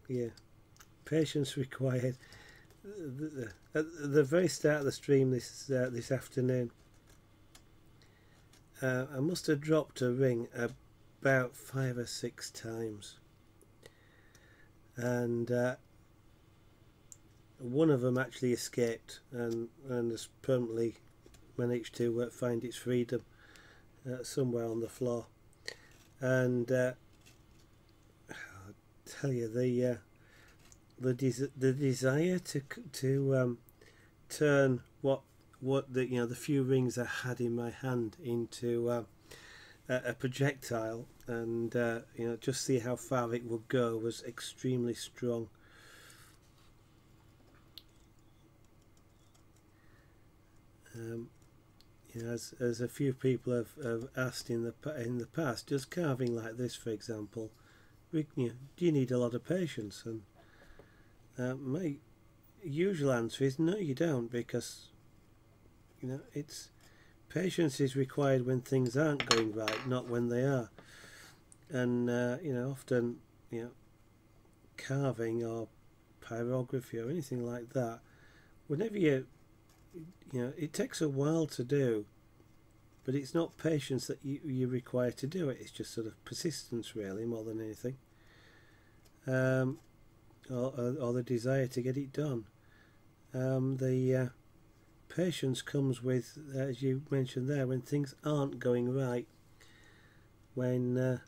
yeah. patience required. At the very start of the stream this afternoon, I must have dropped a ring about 5 or 6 times, and one of them actually escaped and has permanently managed to find its freedom somewhere on the floor. And I'll tell you, the desire to turn what the few rings I had in my hand into a projectile, and just see how far it would go, was extremely strong. As a few people have asked in the past, just carving like this, for example, do you need a lot of patience? And my usual answer is no, you don't, because patience is required when things aren't going right, not when they are. And often carving or pyrography or anything like that, whenever it takes a while to do, but it's not patience that you require to do it. It's just sort of persistence, really, more than anything, or the desire to get it done. The patience comes with, as you mentioned there, when things aren't going right, when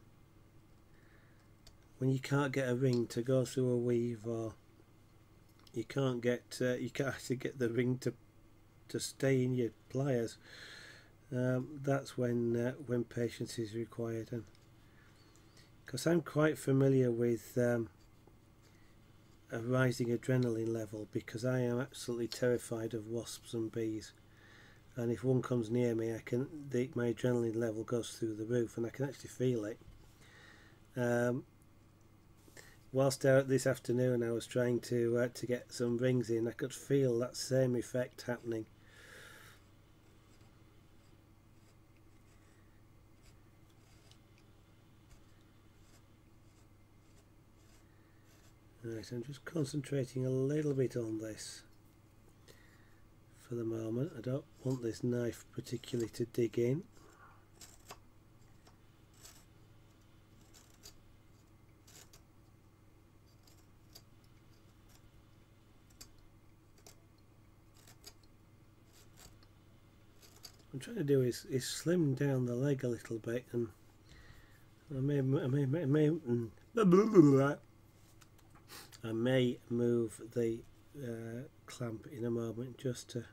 you can't get a ring to go through a weave, or you can't actually get the ring to stay in your pliers. That's when patience is required. And because I'm quite familiar with a rising adrenaline level, because I am absolutely terrified of wasps and bees, and if one comes near me, my adrenaline level goes through the roof, and I can actually feel it. Whilst out this afternoon I was trying to get some rings in, I could feel that same effect happening. Right, I'm just concentrating a little bit on this for the moment. I don't want this knife particularly to dig in. What I'm trying to do is slim down the leg a little bit, and I may move the clamp in a moment, just to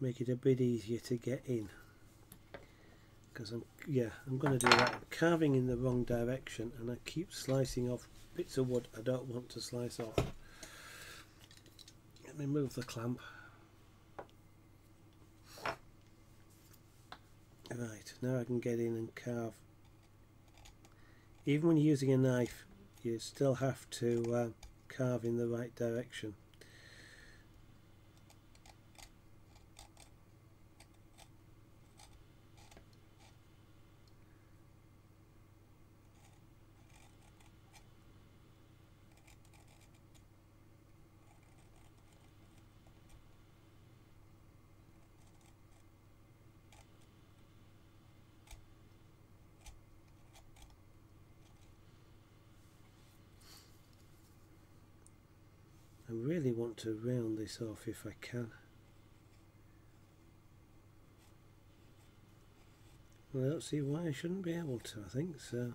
make it a bit easier to get in, because I'm going to do that. I'm carving in the wrong direction, and I keep slicing off bits of wood I don't want to slice off. Let me move the clamp. Right, now I can get in and carve. Even when you're using a knife, you still have to carve in the right direction. I really want to round this off if I can. Well, I don't see why I shouldn't be able to. I think so.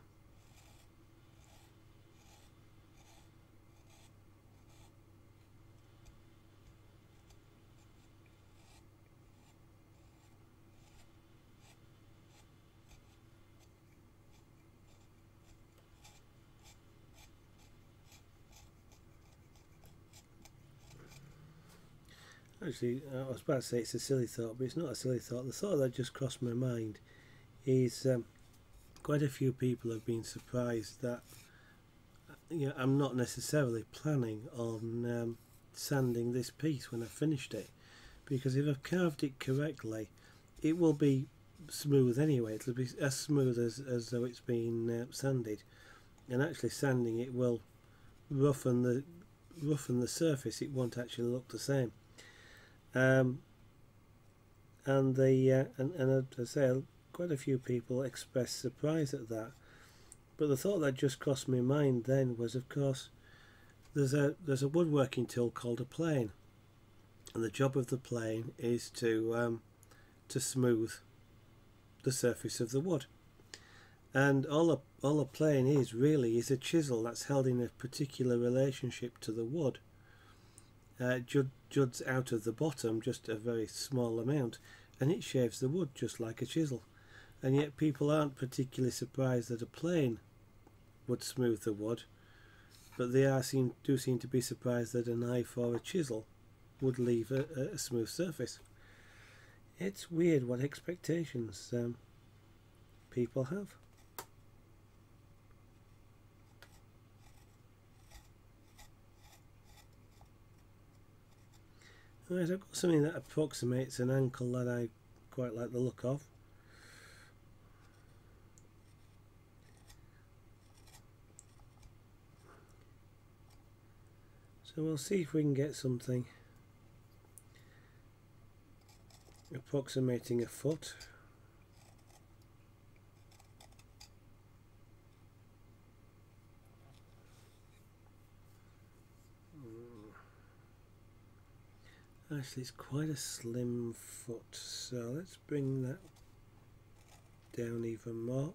Actually, I was about to say it's a silly thought, but it's not a silly thought. The thought that just crossed my mind is quite a few people have been surprised that I'm not necessarily planning on sanding this piece when I've finished it, because if I've carved it correctly, it will be smooth anyway. It'll be as smooth as though it's been sanded. and actually sanding it will roughen the surface. It won't actually look the same. And as I say, quite a few people expressed surprise at that. But the thought that just crossed my mind then was, of course, there's a woodworking tool called a plane, and the job of the plane is to smooth the surface of the wood. And all a plane is really is a chisel that's held in a particular relationship to the wood. Juts out of the bottom just a very small amount, and it shaves the wood just like a chisel. And yet people aren't particularly surprised that a plane would smooth the wood, but they do seem to be surprised that a knife or a chisel would leave a smooth surface. It's weird what expectations people have. Right, I've got something that approximates an ankle that I quite like the look of. So we'll see if we can get something approximating a foot. Actually, it's quite a slim foot, so let's bring that down even more.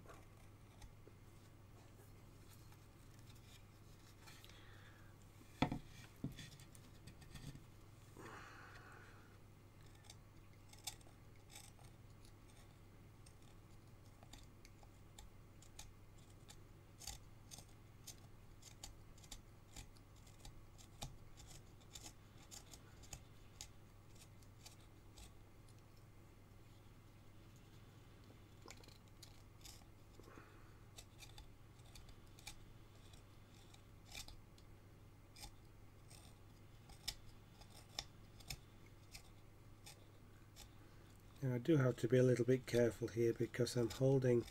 Now I do have to be a little bit careful here because I'm holding,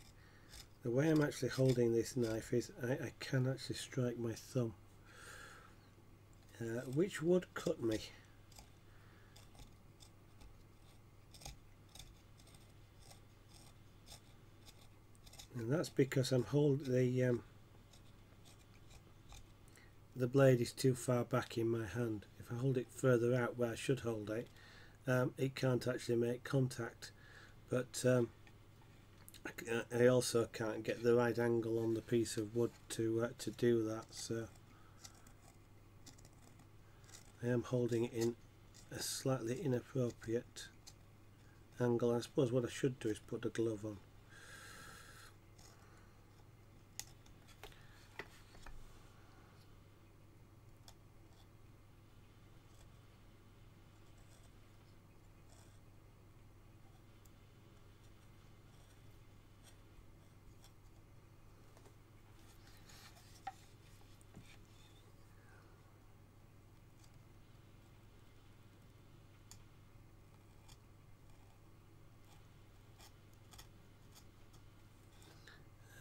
the way I'm actually holding this knife is I can actually strike my thumb, which would cut me. And that's because I'm holding the blade is too far back in my hand. If I hold it further out where I should hold it, it can't actually make contact. But I also can't get the right angle on the piece of wood to do that. So I am holding it in a slightly inappropriate angle. I suppose what I should do is put the glove on.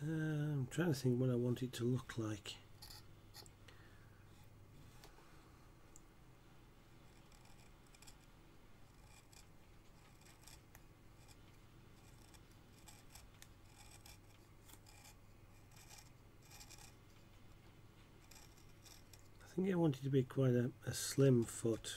I'm trying to think what I want it to look like. I think I want it to be quite a slim foot.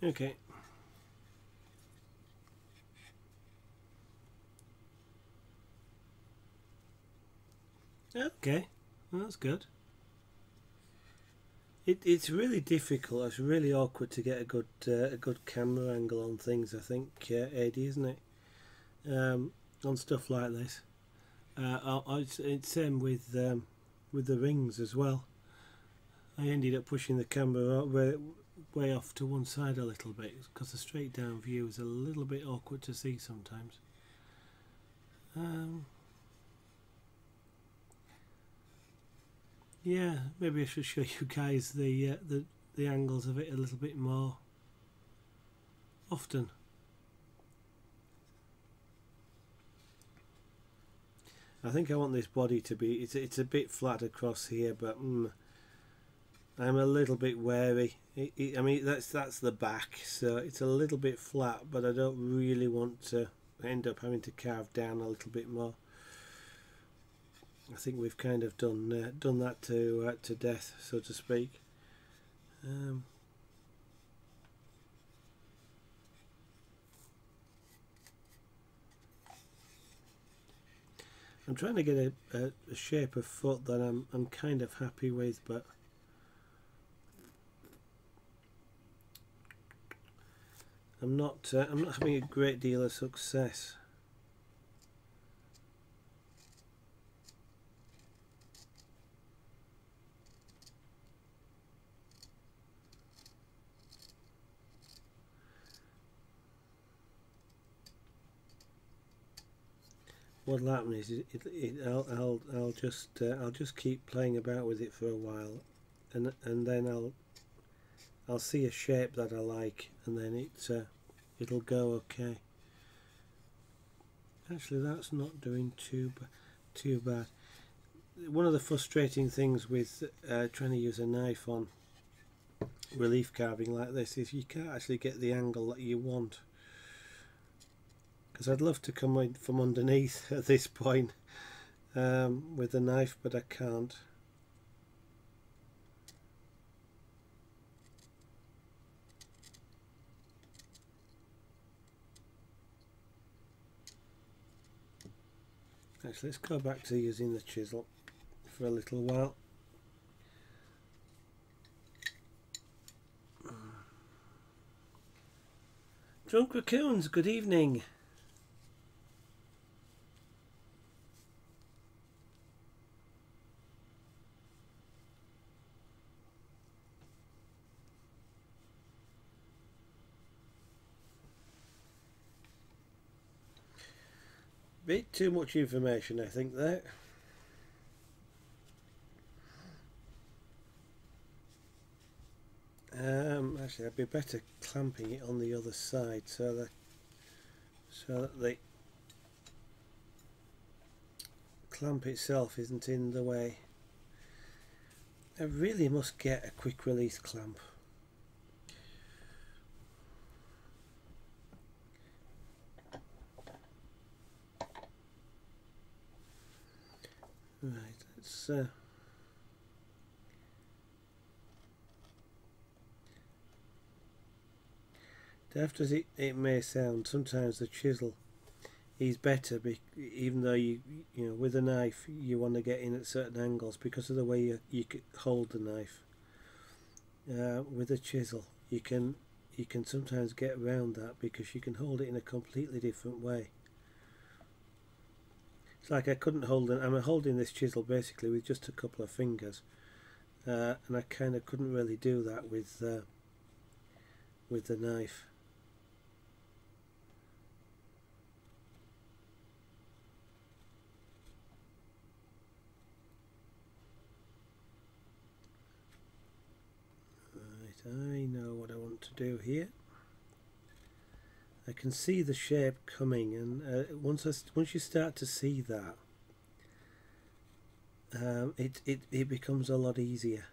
Okay, Okay, well, that's good. It's really difficult. It's really awkward to get a good camera angle on things. I think, Eddie, isn't it? On stuff like this. It's same with the rings as well. I ended up pushing the camera way off to one side a little bit because the straight down view is a little bit awkward to see sometimes. Yeah, maybe I should show you guys the angles of it a little bit more often. I think I want this body to be, it's a bit flat across here, but I'm a little bit wary. I mean, that's the back, so it's a little bit flat, but I don't really want to end up having to carve down a little bit more. I think we've kind of done that to death, so to speak. I'm trying to get a shape of foot that I'm kind of happy with, but I'm not having a great deal of success. What'll happen is I'll just keep playing about with it for a while, and then I'll see a shape that I like, and then it'll go okay. Actually, that's not doing too bad. One of the frustrating things with trying to use a knife on relief carving like this is you can't actually get the angle that you want. Because I'd love to come in from underneath at this point with the knife, but I can't. Actually, let's go back to using the chisel for a little while. Drunk Raccoons, good evening. Bit too much information, I think, there. Actually, I'd be better clamping it on the other side so that the clamp itself isn't in the way. I really must get a quick release clamp. Right, let's daft as it may sound, sometimes the chisel is better, even though you know with a knife you want to get in at certain angles because of the way you could hold the knife. With a chisel you can sometimes get around that because you can hold it in a completely different way. It's like I couldn't hold it. I'm holding this chisel basically with just a couple of fingers, and I kind of couldn't really do that with the knife. Right, I know what I want to do here. I can see the shape coming, and once you start to see that, it becomes a lot easier.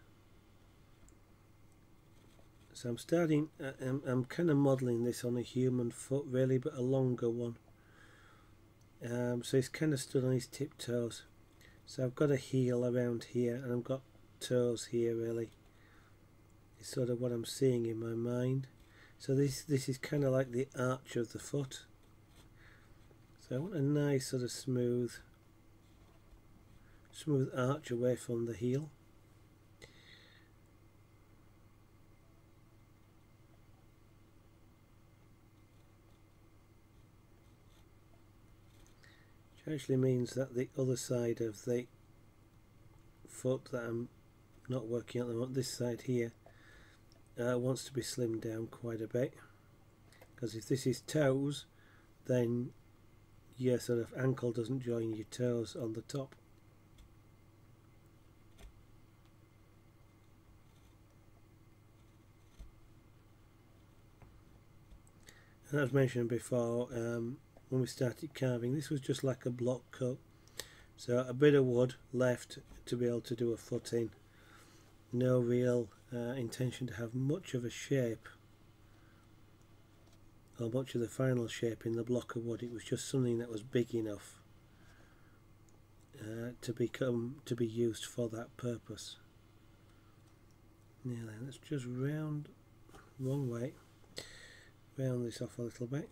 So I'm starting. I'm kind of modelling this on a human foot, really, but a longer one. So he's kind of stood on his tiptoes. So I've got a heel around here, and I've got toes here. Really, it's sort of what I'm seeing in my mind. So this is kind of like the arch of the foot. So I want a nice sort of smooth smooth arch away from the heel. Which actually means that the other side of the foot that I'm not working on the moment, this side here, wants to be slimmed down quite a bit, because if this is toes, then your sort of ankle doesn't join your toes on the top. And as mentioned before, when we started carving, this was just like a block cut, so a bit of wood left to be able to do a foot in. No real intention to have much of a shape or much of the final shape in the block of wood. It was just something that was big enough to be used for that purpose. Now then, let's just round wrong way, round this off a little bit.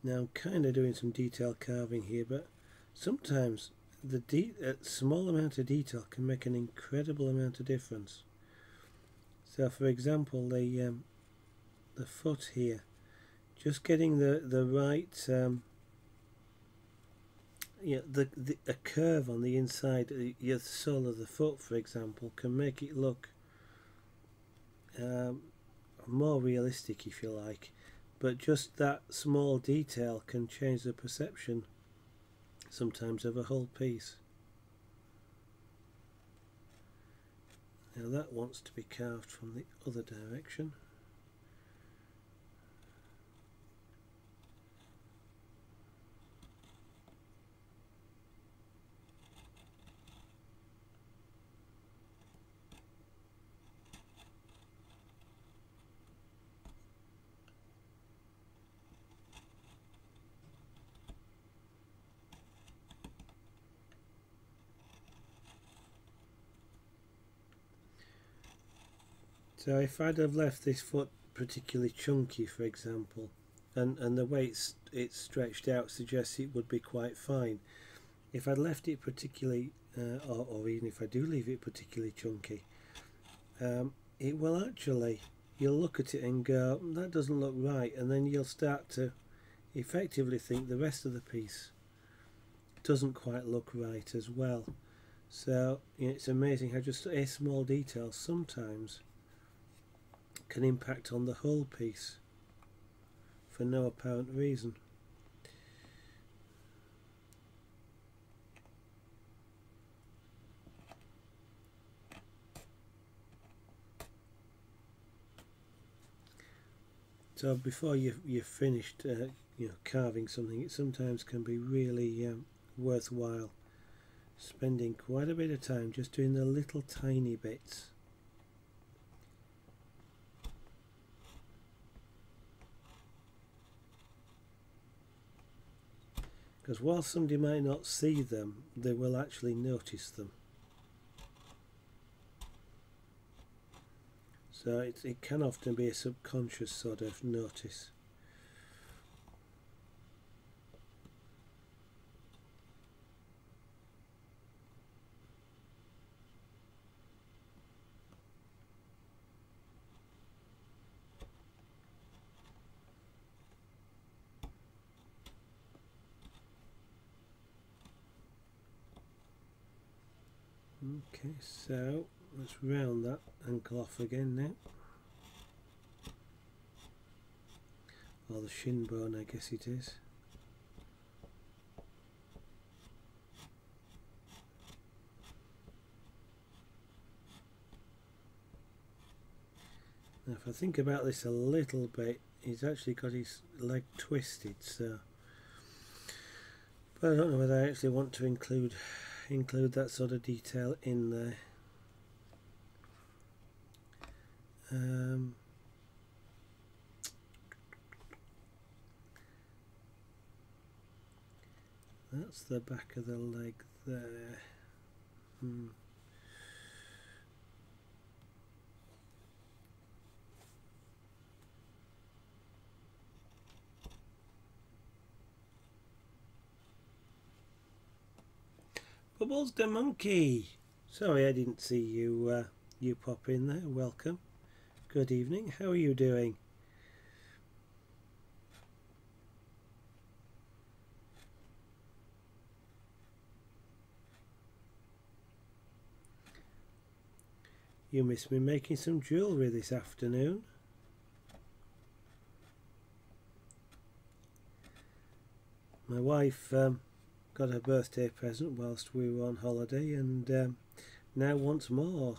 Now I'm kind of doing some detail carving here, but sometimes the small amount of detail can make an incredible amount of difference. So for example, the foot here, just getting the right a curve on the inside, the sole of the foot for example, can make it look more realistic, if you like. But just that small detail can change the perception sometimes of a whole piece. Now that wants to be carved from the other direction. So if I'd have left this foot particularly chunky, for example, and the way it's stretched out suggests it would be quite fine. If I'd left it particularly, or even if I do leave it particularly chunky, it will actually, you'll look at it and go, that doesn't look right, and then you'll start to effectively think the rest of the piece doesn't quite look right as well. So it's amazing how just a small detail sometimes can impact on the whole piece for no apparent reason. So before you've finished carving something, it sometimes can be really worthwhile spending quite a bit of time just doing the little tiny bits. Because while somebody might not see them, they will actually notice them. So it can often be a subconscious sort of notice. Okay, so let's round that ankle off again now. Or the shin bone, I guess it is. Now if I think about this a little bit, he's actually got his leg twisted, so but I don't know whether I actually want to include that sort of detail in there. That's the back of the leg there. Bubbles the monkey. Sorry I didn't see you you pop in there. Welcome. Good evening. How are you doing? You missed me making some jewellery this afternoon. My wife got her birthday present whilst we were on holiday, and now wants more.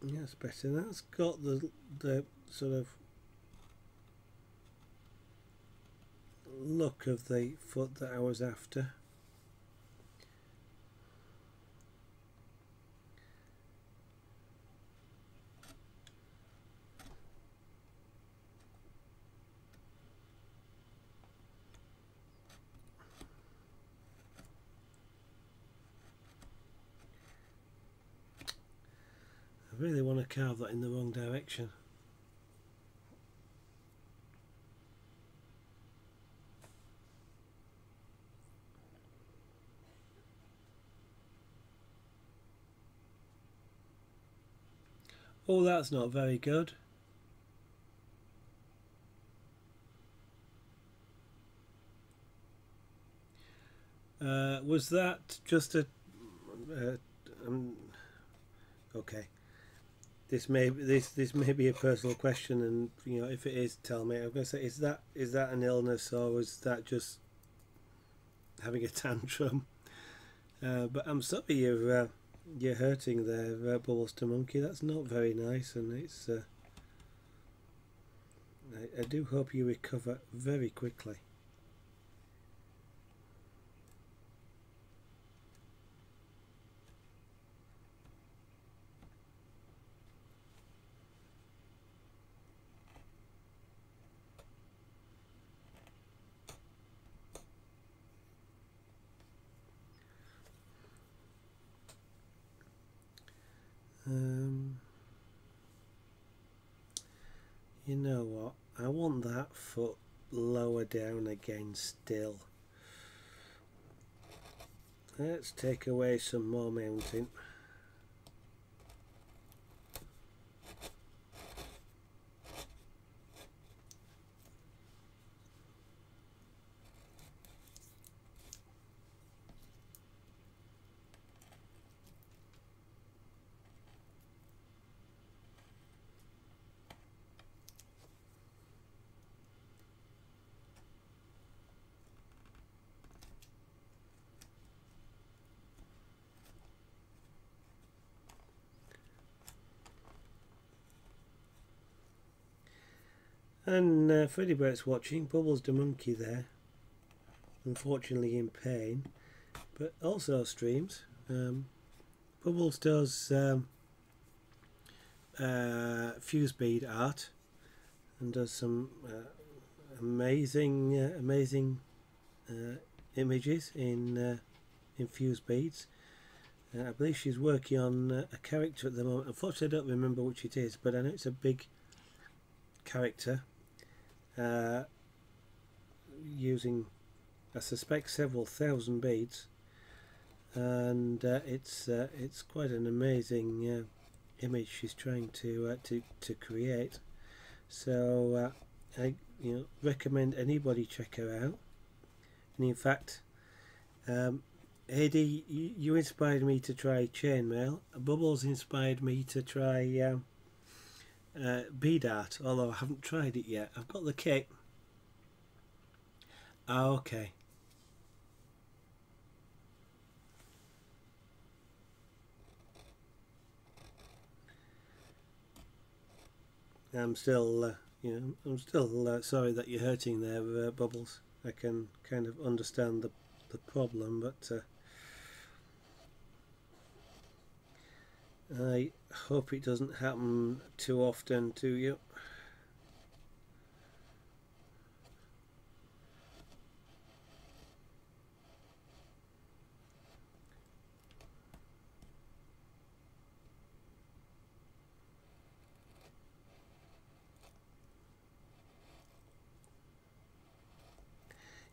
That's better. That's got the sort of look of the foot that I was after. I really want to carve that in the wrong direction. Oh, that's not very good. Was that just a okay? This may be a personal question, and you know, if it is, tell me. I'm going to say, is that an illness, or was that just having a tantrum? But I'm sorry you're hurting there, Bubbles to Monkey. That's not very nice, and it's. I do hope you recover very quickly. You know what? I want that foot lower down again still. Let's take away some more mounting. And Freddy Bert's watching, Bubbles the Monkey there, unfortunately in pain, but also streams. Bubbles does fuse bead art and does some amazing images in fuse beads. I believe she's working on a character at the moment. Unfortunately, I don't remember which it is, but I know it's a big character. Using, I suspect, several thousand beads, and it's quite an amazing image she's trying to create. So I recommend anybody check her out. And in fact, Eddie, you inspired me to try chainmail. Bubbles inspired me to try bead art, although I haven't tried it yet. I've got the kit. Oh, okay. I'm still, I'm still sorry that you're hurting there, Bubbles. I can kind of understand the problem, but I hope it doesn't happen too often to you.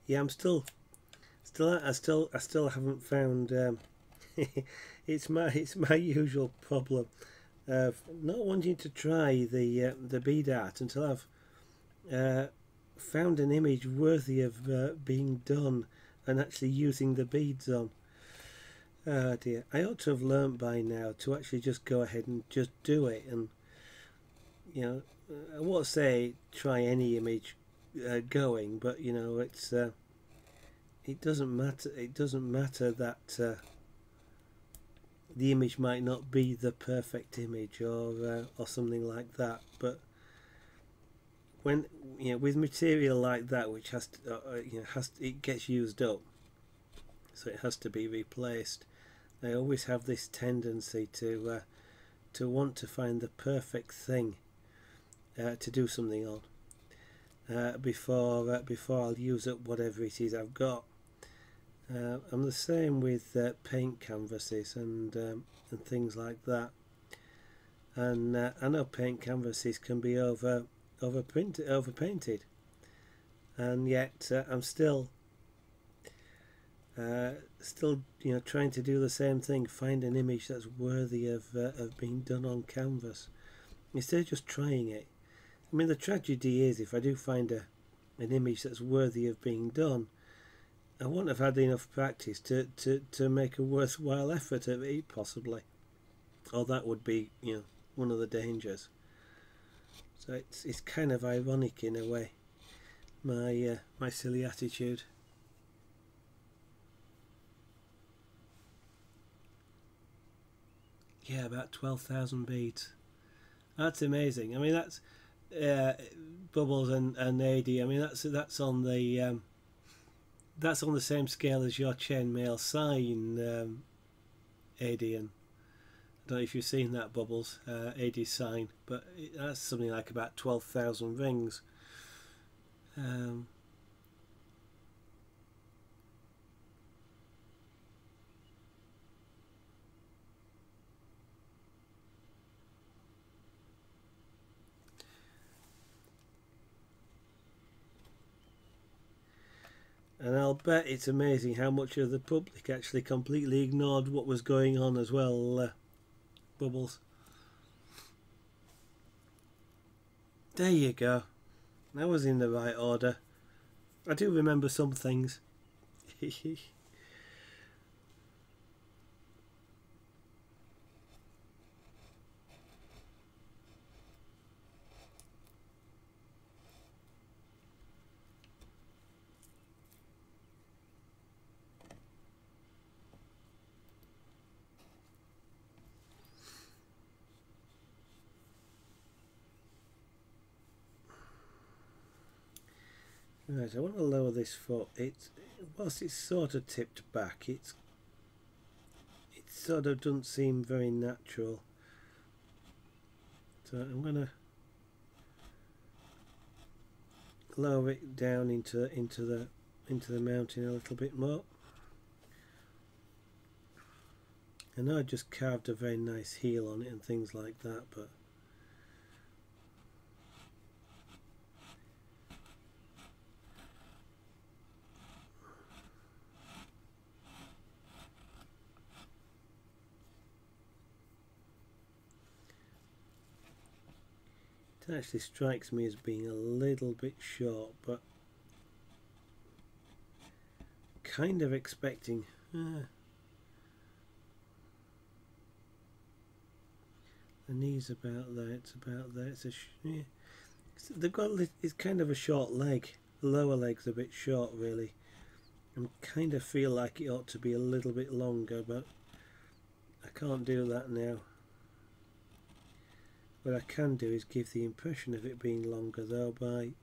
Yeah, I still haven't found. It's my usual problem of not wanting to try the bead art until I've found an image worthy of being done and actually using the beads on. Oh dear, I ought to have learnt by now to actually just go ahead and just do it, and I won't say try any image going, but it's it doesn't matter. It doesn't matter that the image might not be the perfect image or something like that. But when with material like that, which has to, it gets used up, so it has to be replaced. I always have this tendency to want to find the perfect thing to do something on before I'll use up whatever it is I've got. I'm the same with paint canvases and things like that. And I know paint canvases can be overpainted, and yet I'm still trying to do the same thing. Find an image that's worthy of being done on canvas instead of just trying it. I mean, the tragedy is if I do find an image that's worthy of being done, I won't have had enough practice to make a worthwhile effort at it, possibly. Or that would be, one of the dangers. So it's kind of ironic in a way, my silly attitude. Yeah, about 12,000 beads. That's amazing. I mean, that's Bubbles and AD. I mean, that's on the same scale as your chainmail sign, AD. And I don't know if you've seen that, Bubbles, AD sign, but that's something like about 12,000 rings. And I'll bet it's amazing how much of the public actually completely ignored what was going on as well, Bubbles. There you go. That was in the right order. I do remember some things. Right, I want to lower this foot. Whilst it's sort of tipped back, it sort of doesn't seem very natural. So I'm going to lower it down into the mountain a little bit more. I know I just carved a very nice heel on it and things like that, but it actually strikes me as being a little bit short, but kind of expecting The knee's about there. It's about there. It's a yeah. They've got, it's kind of a short leg. The lower leg's a bit short, really. I kind of feel like it ought to be a little bit longer, but I can't do that now. What I can do is give the impression of it being longer, though, by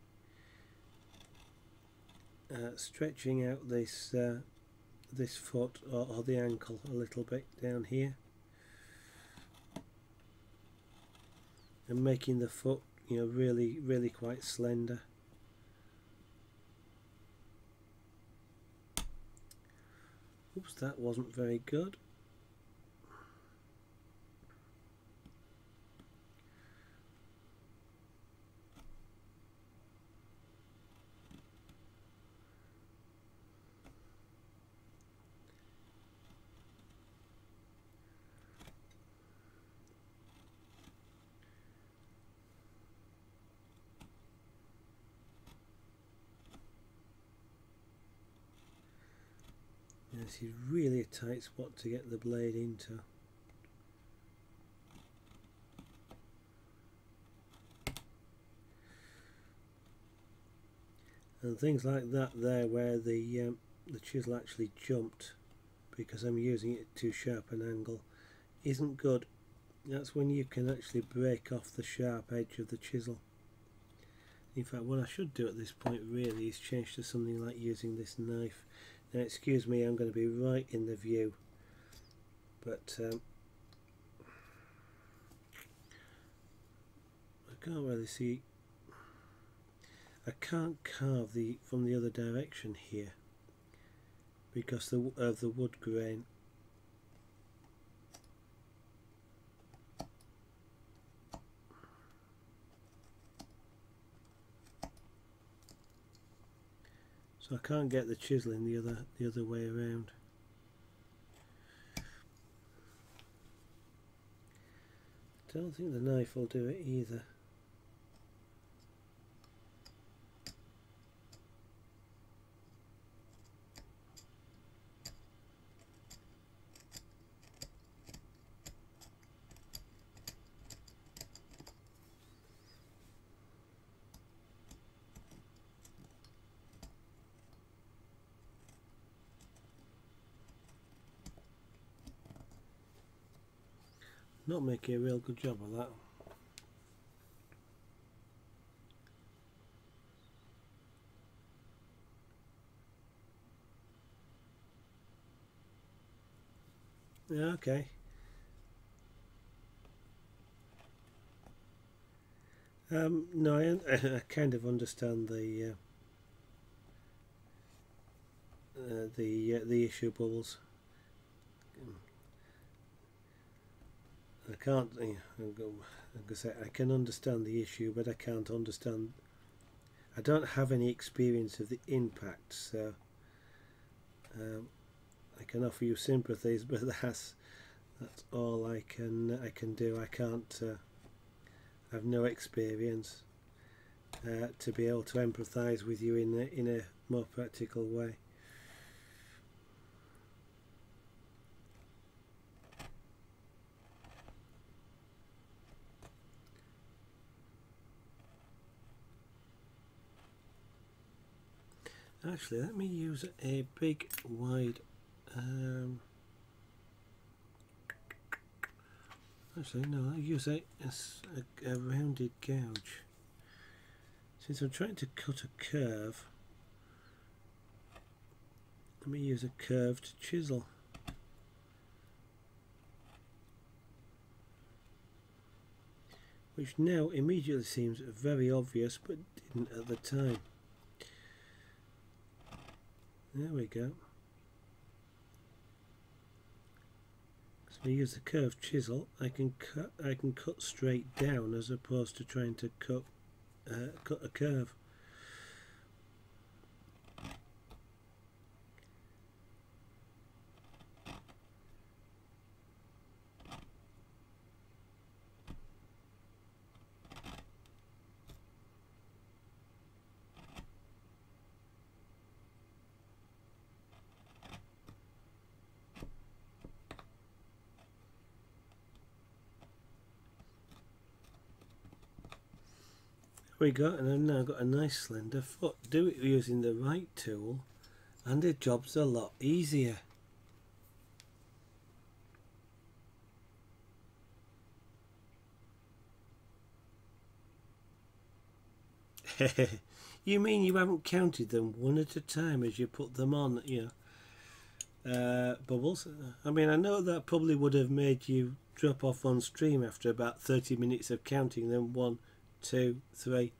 stretching out this this foot or the ankle a little bit down here, and making the foot, you know, really quite slender. Oops, that wasn't very good. This is really a tight spot to get the blade into. And things like that there, where the chisel actually jumped because I'm using it at too sharp an angle, isn't good. That's when you can actually break off the sharp edge of the chisel. In fact, what I should do at this point really is change to something like using this knife. Now, excuse me, I'm going to be right in the view, but I can't really see. I can't carve from the other direction here because of the wood grain. So I can't get the chiseling the other way around. I don't think the knife will do it either. Not making a real good job of that. Yeah, okay. No, I kind of understand the issue, Bubbles. I can't. I can understand the issue, but I can't understand. I don't have any experience of the impact, so I can offer you sympathies, but that's all I can do. I can't. I have no experience to be able to empathise with you in a more practical way. Actually, let me use a big wide actually no, I'll use a rounded gouge. Since I'm trying to cut a curve, let me use a curved chisel. Which now immediately seems very obvious, but didn't at the time. There we go. So I use the curved chisel. I can cut straight down as opposed to trying to cut a curve. we got, and I've now got a nice slender foot. Do it using the right tool and the job's a lot easier. You mean you haven't counted them one at a time as you put them on, you know, Bubbles? I mean, I know that probably would have made you drop off on stream after about 30 minutes of counting them. 1, 2, 3.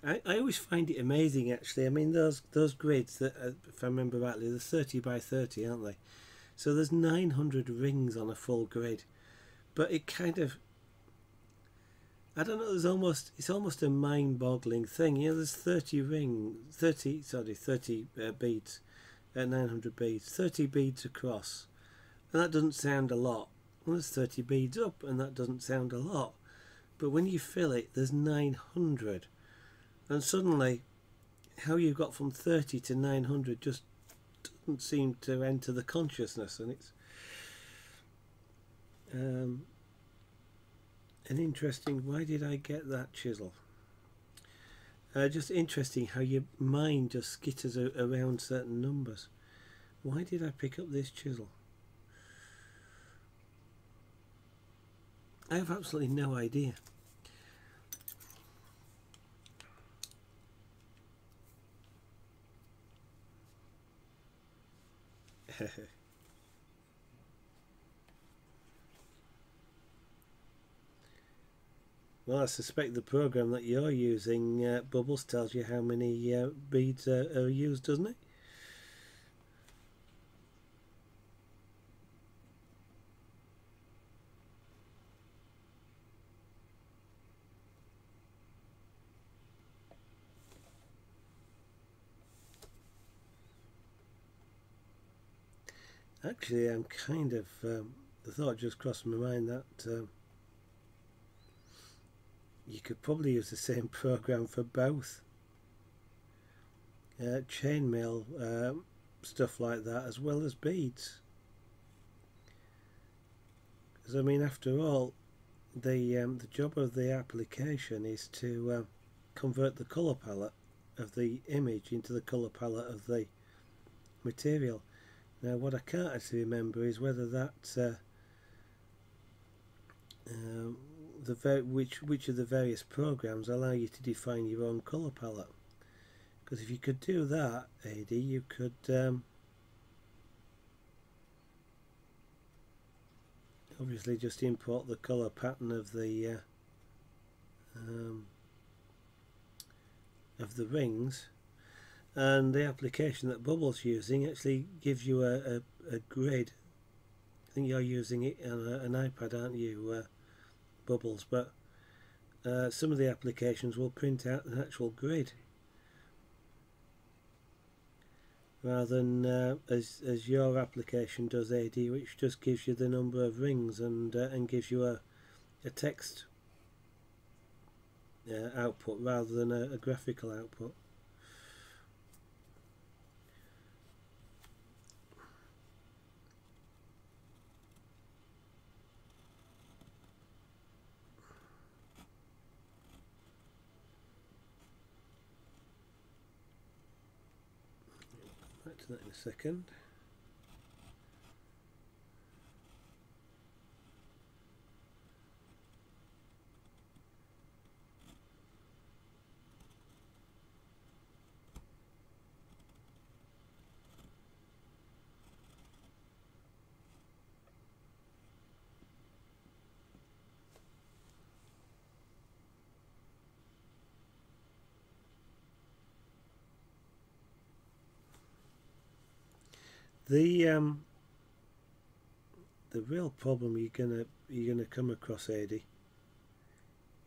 I always find it amazing, actually. I mean, those grids, that if I remember rightly, they're 30 by 30, aren't they? So there's 900 rings on a full grid. But it kind of, I don't know, it's almost a mind-boggling thing. You know, there's 30 beads, 900 beads, 30 beads across, and that doesn't sound a lot. Well, there's 30 beads up, and that doesn't sound a lot. But when you fill it, there's 900. And suddenly, how you got from 30 to 900 just doesn't seem to enter the consciousness, and it's an interesting. Why did I get that chisel? Just interesting how your mind just skitters around certain numbers. Why did I pick up this chisel? I have absolutely no idea. Well, I suspect the program that you're using, Bubbles, tells you how many beads are used, doesn't it? Actually, I'm kind of, the thought just crossed my mind that you could probably use the same program for both. Chainmail, stuff like that, as well as beads. Because, I mean, after all, the job of the application is to convert the colour palette of the image into the colour palette of the material. Now, what I can't actually remember is whether that which of the various programs allow you to define your own colour palette. Because if you could do that, AD, you could obviously just import the colour pattern of the rings. And the application that Bubbles using actually gives you a grid. I think you're using it on an iPad, aren't you, Bubbles? But some of the applications will print out an actual grid, rather than as your application does, AD, which just gives you the number of rings and gives you a text output rather than a graphical output. Back to that in a second. The real problem you're gonna come across, AD,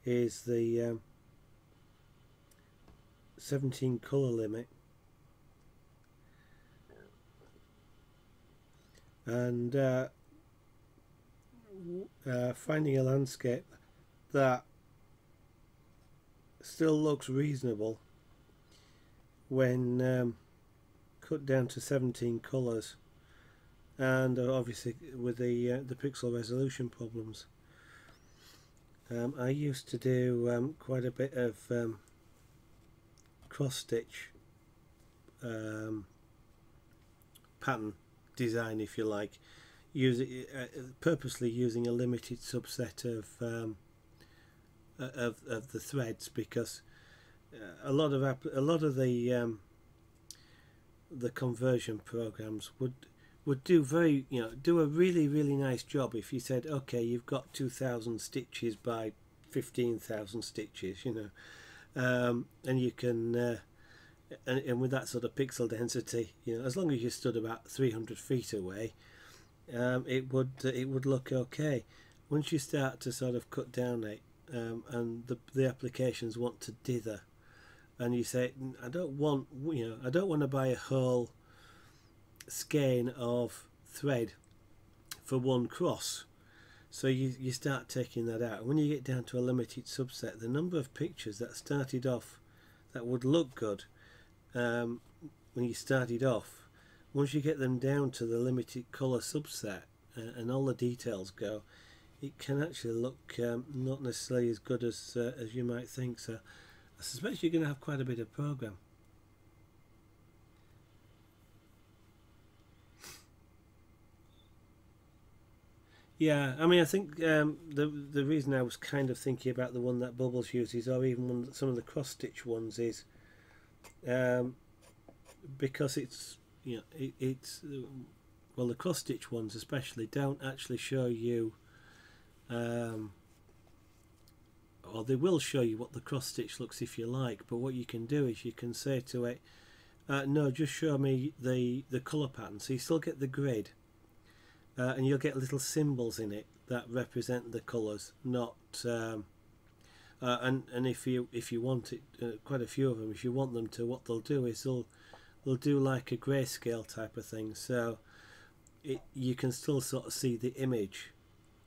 is the 17 colour limit, and finding a landscape that still looks reasonable when cut down to 17 colours, and obviously with the pixel resolution problems. I used to do quite a bit of cross stitch pattern design, if you like, purposely using a limited subset of the threads, because a lot of the conversion programs would do do a really nice job if you said, okay, you've got 2,000 stitches by 15,000 stitches, and you can and with that sort of pixel density, as long as you stood about 300 feet away, it would look okay. Once you start to sort of cut down it, and the applications want to dither, and you say, I don't want to buy a whole skein of thread for one cross, so you start taking that out. When you get down to a limited subset, the number of pictures that started off that would look good when you started off, once you get them down to the limited colour subset and all the details go, it can actually look not necessarily as good as you might think. So I suspect you're going to have quite a bit of program. Yeah, I mean, I think the reason I was kind of thinking about the one that Bubbles uses, or even some of the cross stitch ones, is because it's well, the cross stitch ones especially don't actually show you, or they will show you what the cross stitch looks if you like, but what you can do is you can say to it, no, just show me the colour pattern. So you still get the grid, and you'll get little symbols in it that represent the colours, not and if you want it, quite a few of them, if you want them to, what they'll do is they'll do like a grayscale type of thing, so you can still sort of see the image,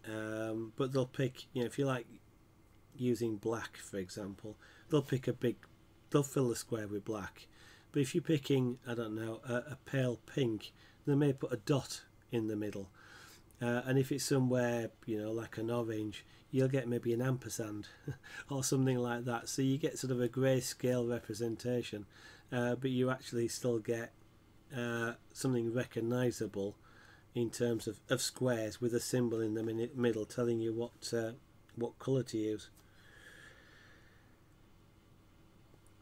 but they'll pick, if you like using black, for example, they'll fill the square with black. But if you're picking, I don't know, a pale pink, they may put a dot in the middle, and if it's somewhere like an orange, you'll get maybe an ampersand or something like that. So you get sort of a grayscale representation, but you actually still get something recognisable in terms of squares with a symbol in the middle telling you what colour to use.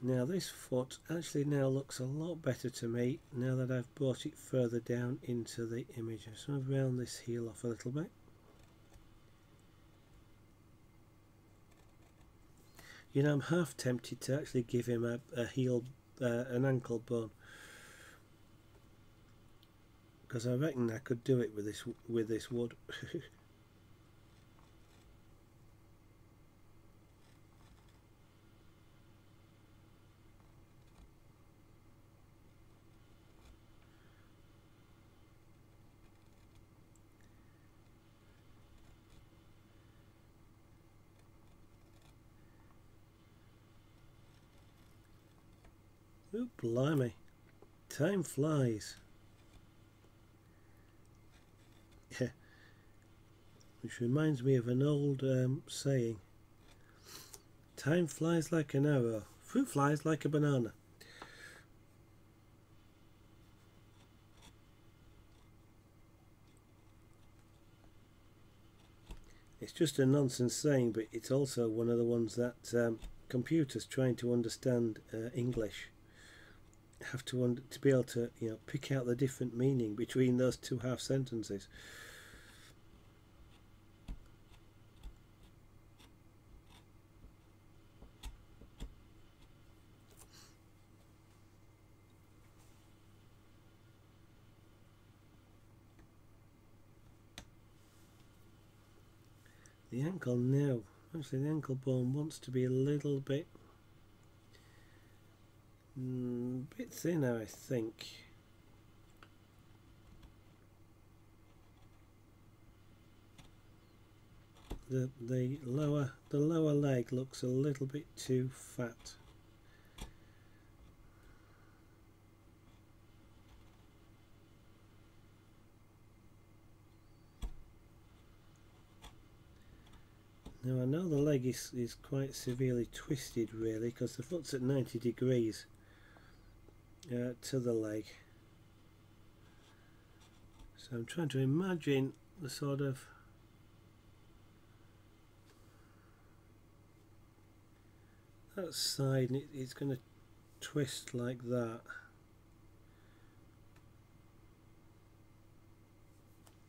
Now this foot actually now looks a lot better to me now that I've brought it further down into the image. I'm just going to round this heel off a little bit. I'm half tempted to actually give him a heel, an ankle bone, because I reckon I could do it with this wood. Oh, blimey, time flies. Yeah, which reminds me of an old saying, time flies like an arrow, fruit flies like a banana. It's just a nonsense saying, but it's also one of the ones that computers trying to understand English have to be able to pick out the different meaning between those two half sentences. The ankle now, actually the ankle bone wants to be a little bit thinner, I think. The lower leg looks a little bit too fat. Now I know the leg is quite severely twisted really, because the foot's at 90 degrees to the leg. So I'm trying to imagine the sort of that side, and it's going to twist like that.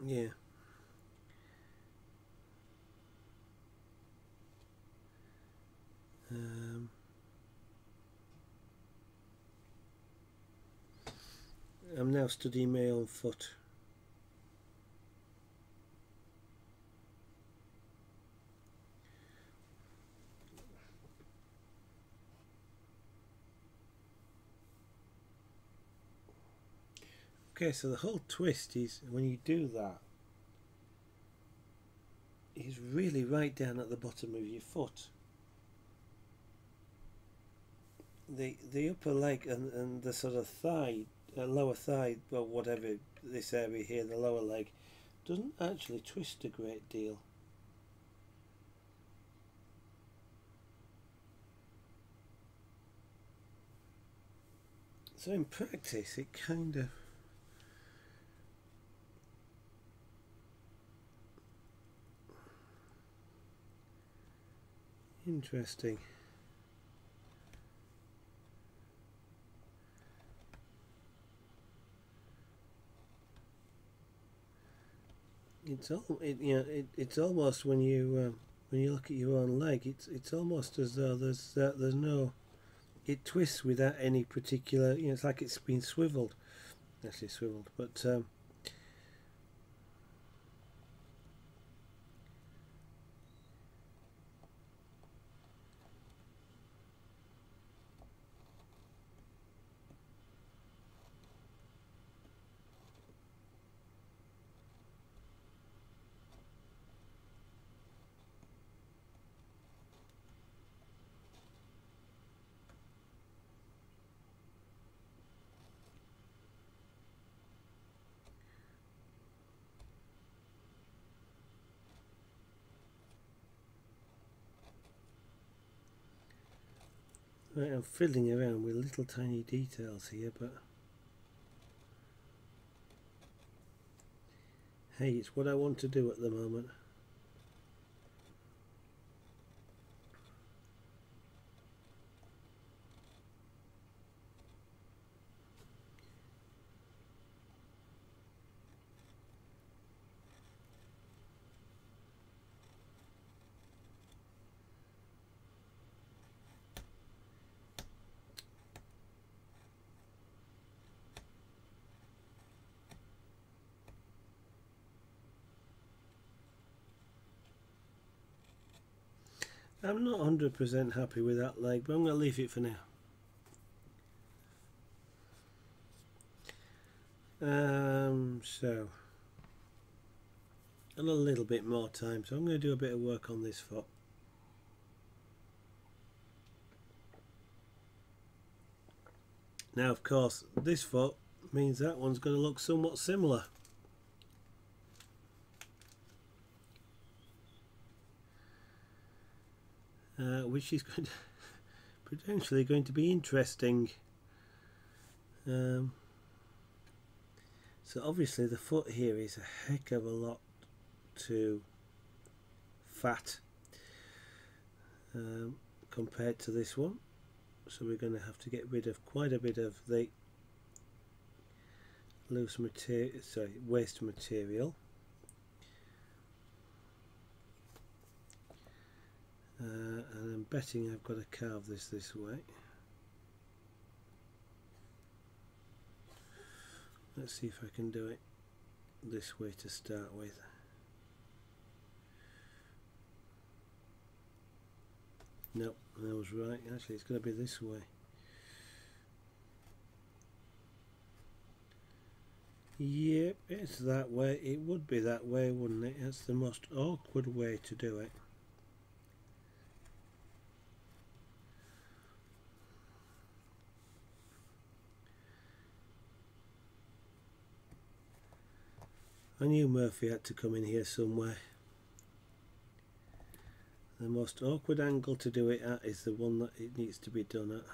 Yeah. I'm now studying my own foot. Okay, so the whole twist is when you do that, is really right down at the bottom of your foot. The upper leg and the sort of thigh, lower thigh, well, whatever, this area here, the lower leg, doesn't actually twist a great deal. So in practice it kind of interesting. It's almost when you look at your own leg, it's almost as though there's no, it twists without any particular, it's like it's been swiveled, actually swiveled, but right, I'm fiddling around with little tiny details here, but hey, it's what I want to do at the moment. I'm not 100% happy with that leg, but I'm going to leave it for now. So a little bit more time, so I'm going to do a bit of work on this foot. Now of course this foot means that one's going to look somewhat similar. Which is going to potentially going to be interesting. So obviously the foot here is a heck of a lot too fat compared to this one, so we're going to have to get rid of quite a bit of the loose material, sorry, waste material. And I'm betting I've got to carve this way. Let's see if I can do it this way to start with. Nope, I was right. Actually, it's going to be this way. Yep, it's that way. It would be that way, wouldn't it? That's the most awkward way to do it. I knew Murphy had to come in here somewhere. The most awkward angle to do it at is the one that it needs to be done at.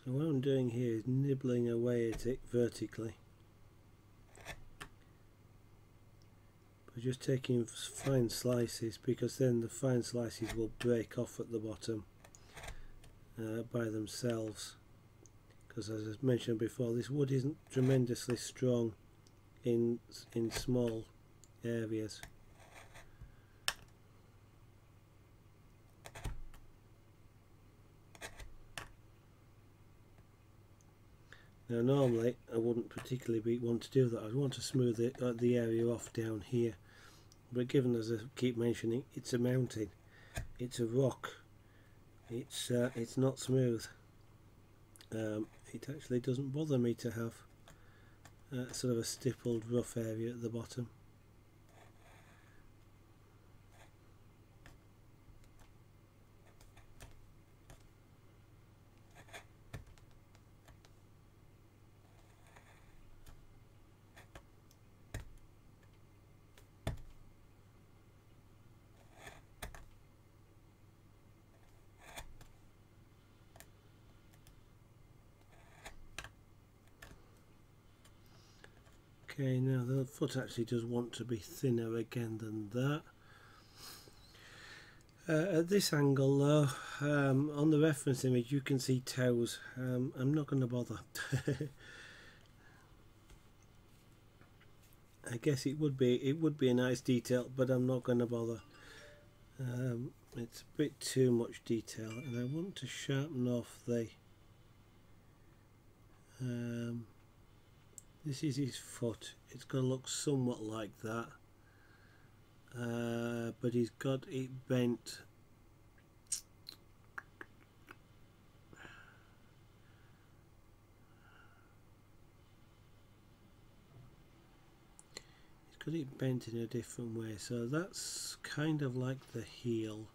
So what I'm doing here is nibbling away at it vertically, but just taking fine slices, because then the fine slices will break off at the bottom by themselves, because as I mentioned before, this wood isn't tremendously strong in small areas. Now normally I wouldn't particularly want to do that. I'd want to smooth the area off down here, but given, as I keep mentioning, it's a mountain, it's a rock, it's not smooth. It actually doesn't bother me to have sort of a stippled rough area at the bottom. Okay, now the foot actually does want to be thinner again than that. At this angle though, on the reference image you can see toes. I'm not going to bother. I guess it would be a nice detail, but I'm not going to bother. It's a bit too much detail, and I want to sharpen off the this is his foot. It's going to look somewhat like that, but he's got it bent. He's got it bent in a different way, so that's kind of like the heel,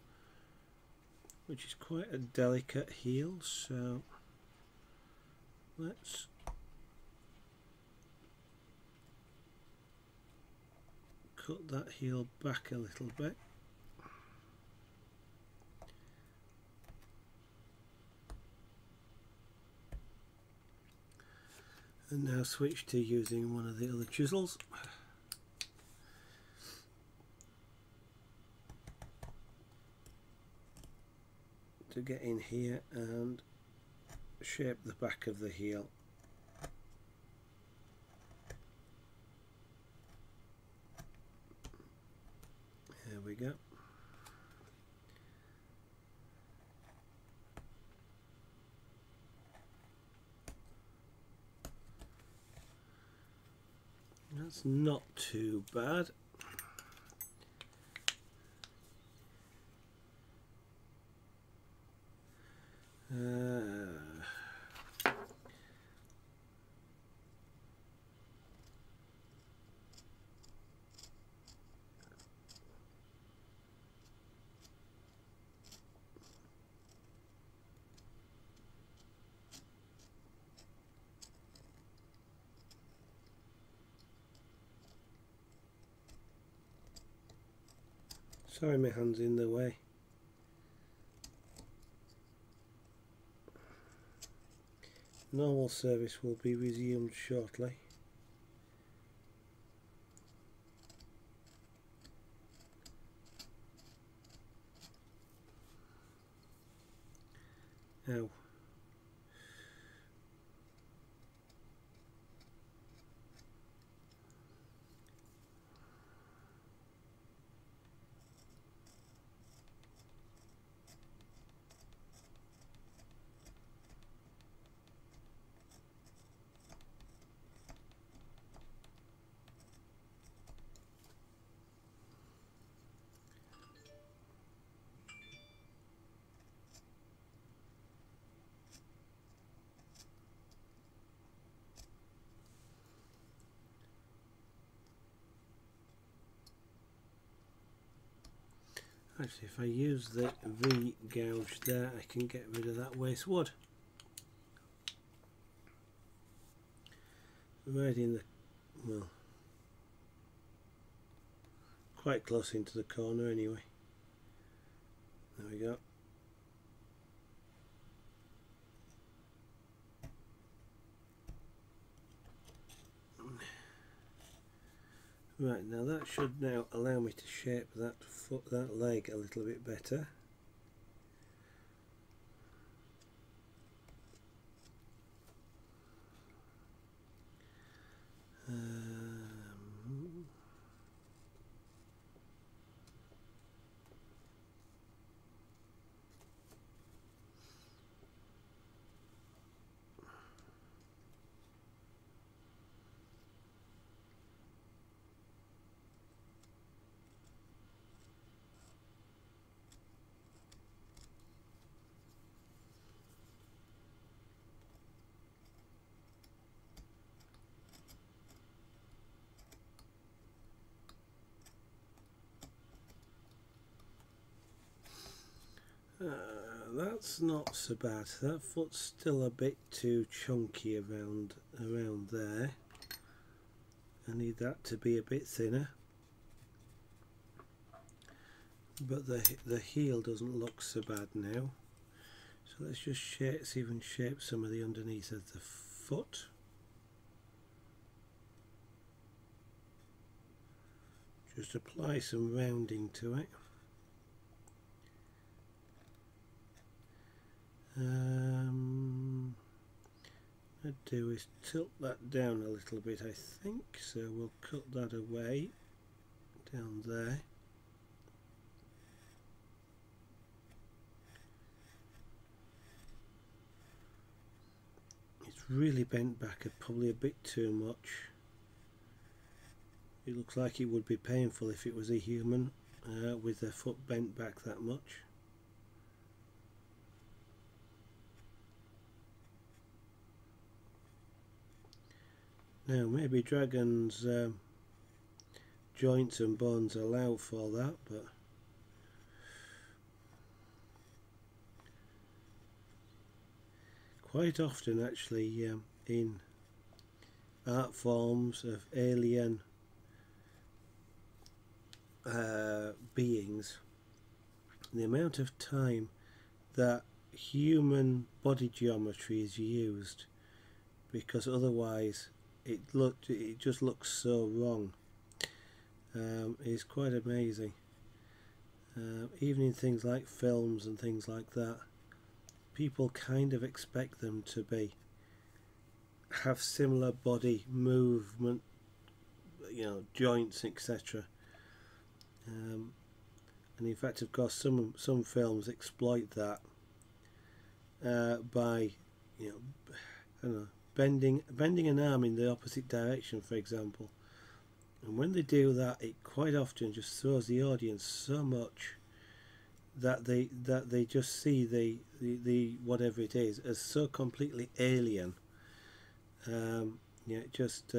which is quite a delicate heel. So let's cut that heel back a little bit. And now switch to using one of the other chisels. To get in here and shape the back of the heel. There we go. That's not too bad. Sorry, my hand's in the way. Normal service will be resumed shortly. Ow. Actually, if I use the V gouge there, I can get rid of that waste wood. Right in the, well, quite close into the corner anyway. There we go. Right, now that should now allow me to shape that foot, that leg a little bit better. That's not so bad. That foot's still a bit too chunky around there. I need that to be a bit thinner. But the heel doesn't look so bad now. So let's just shape, see if we can shape some of the underneath of the foot. Just apply some rounding to it. What I'd do is tilt that down a little bit, I think, so we'll cut that away down there. It's really bent back probably a bit too much. It looks like it would be painful if it was a human with their foot bent back that much. Now maybe dragons' joints and bones allow for that, but quite often actually in art forms of alien beings, the amount of time that human body geometry is used, because otherwise it just looks so wrong, is quite amazing. Even in things like films and things like that, people kind of expect them to have similar body movement, you know, joints, etc. And in fact, of course, some films exploit that by, you know, I don't know, bending an arm in the opposite direction, for example. And when they do that, it quite often just throws the audience so much that they just see the whatever it is as so completely alien. Yeah, it just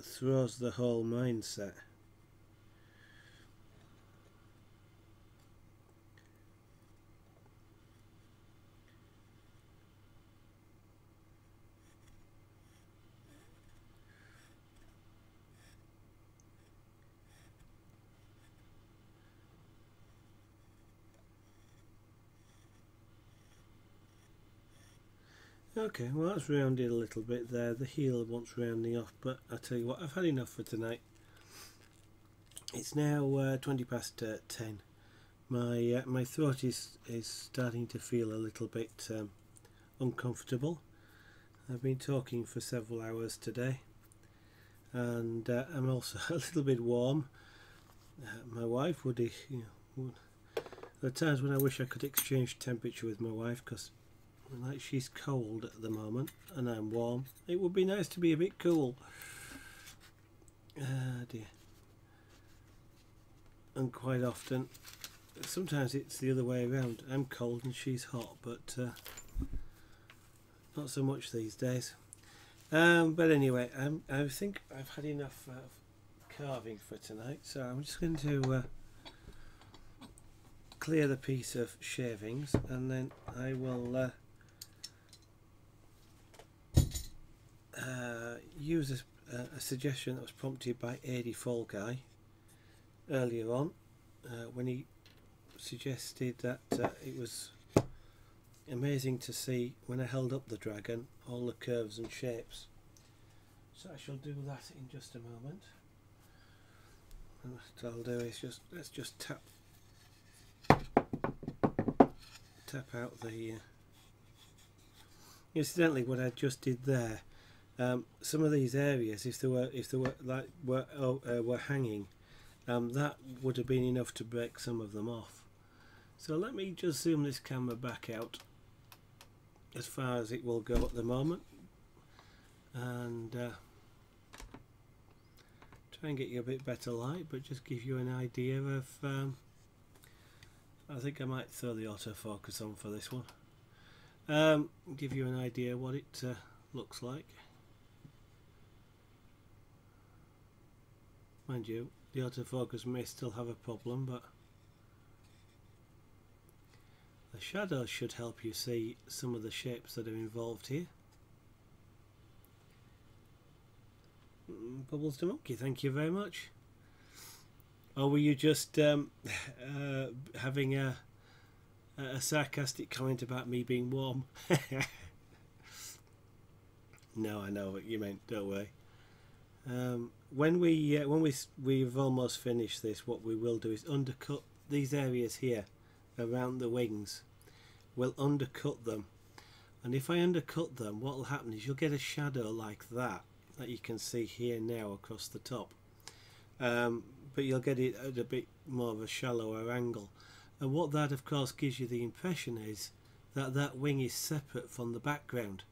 throws the whole mindset. Okay, well that's rounded a little bit there. The heel wants rounding off, but I tell you what, I've had enough for tonight. It's now 20 past 10. My throat is starting to feel a little bit uncomfortable. I've been talking for several hours today, and I'm also a little bit warm. My wife would, you know, there are times when I wish I could exchange temperature with my wife, because like she's cold at the moment and I'm warm. It would be nice to be a bit cool. Dear. And quite often, sometimes it's the other way around. I'm cold and she's hot, but not so much these days. But anyway, I think I've had enough carving for tonight, so I'm just going to clear the piece of shavings, and then I will use a suggestion that was prompted by AD Fall Guy earlier on, when he suggested that it was amazing to see when I held up the dragon all the curves and shapes. So I shall do that in just a moment. And what I'll do is let's just tap out the incidentally, what I just did there, some of these areas, if they were hanging, that would have been enough to break some of them off. So let me just zoom this camera back out as far as it will go at the moment, and try and get you a bit better light, but just give you an idea of I think I might throw the autofocus on for this one. Give you an idea what it looks like. Mind you, the autofocus may still have a problem, but the shadows should help you see some of the shapes that are involved here. Bubbles the Monkey, thank you very much. Or were you just having a sarcastic comment about me being warm? No, I know what you meant, don't worry. When we've almost finished this, what we will do is undercut these areas here around the wings. We'll undercut them, and if I undercut them, what will happen is you'll get a shadow like that you can see here now across the top, but you'll get it at a bit more of a shallower angle, and what that of course gives you the impression is that that wing is separate from the background,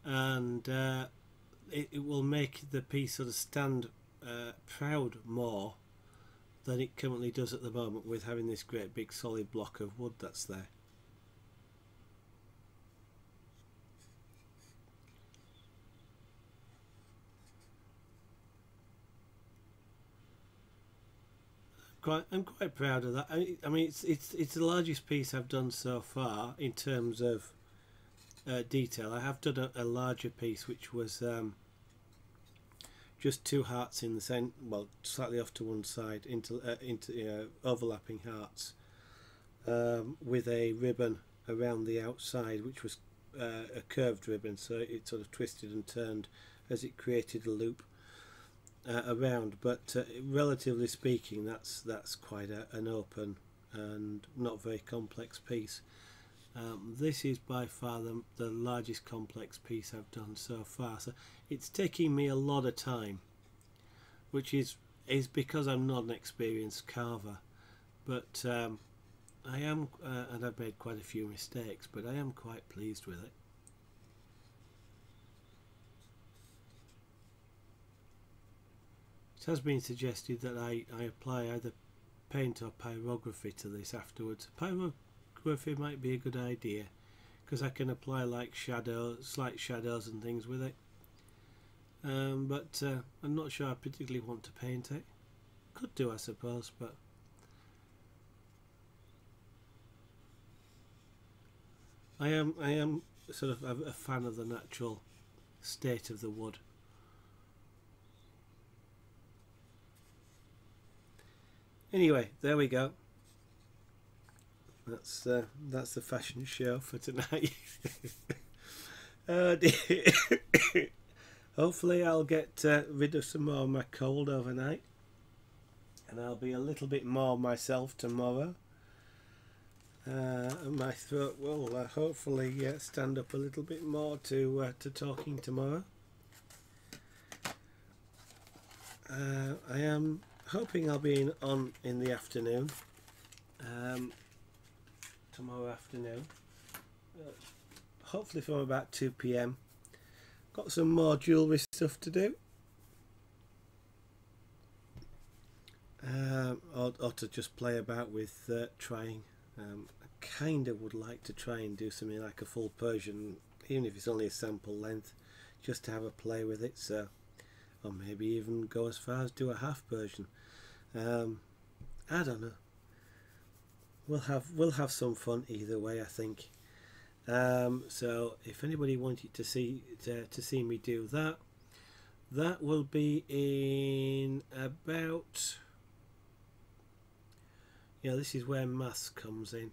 and it will make the piece sort of stand proud more than it currently does at the moment, with having this great big solid block of wood that's there. I'm quite proud of that. I mean, it's the largest piece I've done so far in terms of detail. I have done a larger piece, which was just two hearts in the centre, well, slightly off to one side, into overlapping hearts, with a ribbon around the outside, which was a curved ribbon, so it sort of twisted and turned as it created a loop around. But relatively speaking, that's quite an open and not very complex piece. This is by far the largest complex piece I've done so far, so it's taking me a lot of time, which is because I'm not an experienced carver, but I am, and I've made quite a few mistakes, but I am quite pleased with it. It has been suggested that I apply either paint or pyrography to this afterwards. Pyrography might be a good idea, because I can apply like slight shadows and things with it, but I'm not sure I particularly want to paint it. Could do, I suppose, but I am sort of a fan of the natural state of the wood. Anyway, there we go. That's the fashion show for tonight. Oh dear. Hopefully I'll get rid of some more of my cold overnight, and I'll be a little bit more myself tomorrow. And my throat will hopefully stand up a little bit more to talking tomorrow. I am hoping I'll be on in the afternoon, tomorrow afternoon, hopefully from about 2 PM. Got some more jewellery stuff to do, or to just play about with trying. I kind of would like to try and do something like a full Persian, even if it's only a sample length, just to have a play with it. So, or maybe even go as far as do a half Persian. I don't know. we'll have some fun either way, I think. So if anybody wanted to see me do that, that will be in about, this is where maths comes in,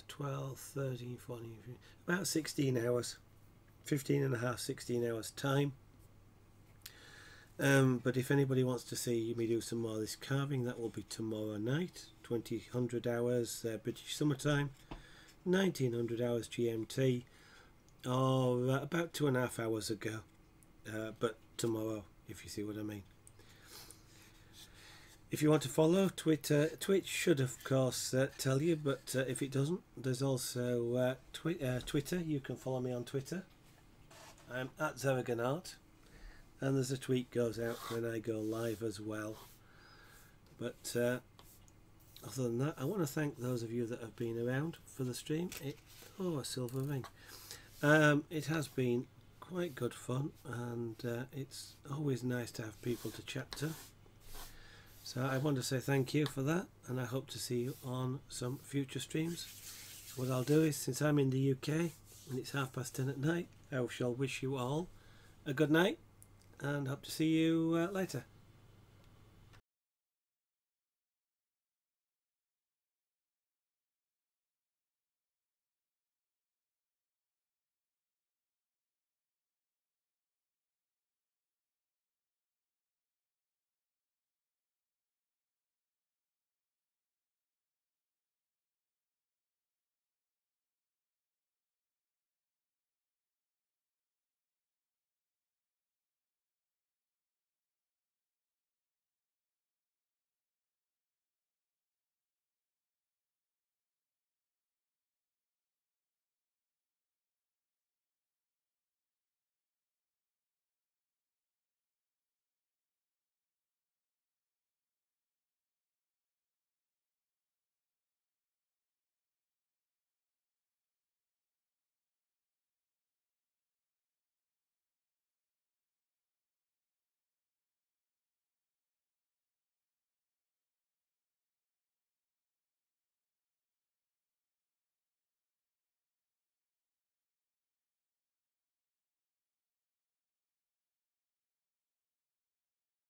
12, 13, 14, 15, about 16 hours, 15 and a half, 16 hours time. But if anybody wants to see me do some more of this carving, that will be tomorrow night, 2000 hours British summertime, 1900 hours GMT, or about 2.5 hours ago, but tomorrow, if you see what I mean. If you want to follow Twitter, Twitch should of course tell you, but if it doesn't, there's also Twitter. You can follow me on Twitter. I'm at Zeraganart, and there's a tweet goes out when I go live as well. But other than that, I want to thank those of you that have been around for the stream. A silver ring. It has been quite good fun, and it's always nice to have people to chat to. So I want to say thank you for that, and I hope to see you on some future streams. What I'll do is, since I'm in the UK and it's 10:30 at night, I shall wish you all a good night and hope to see you later.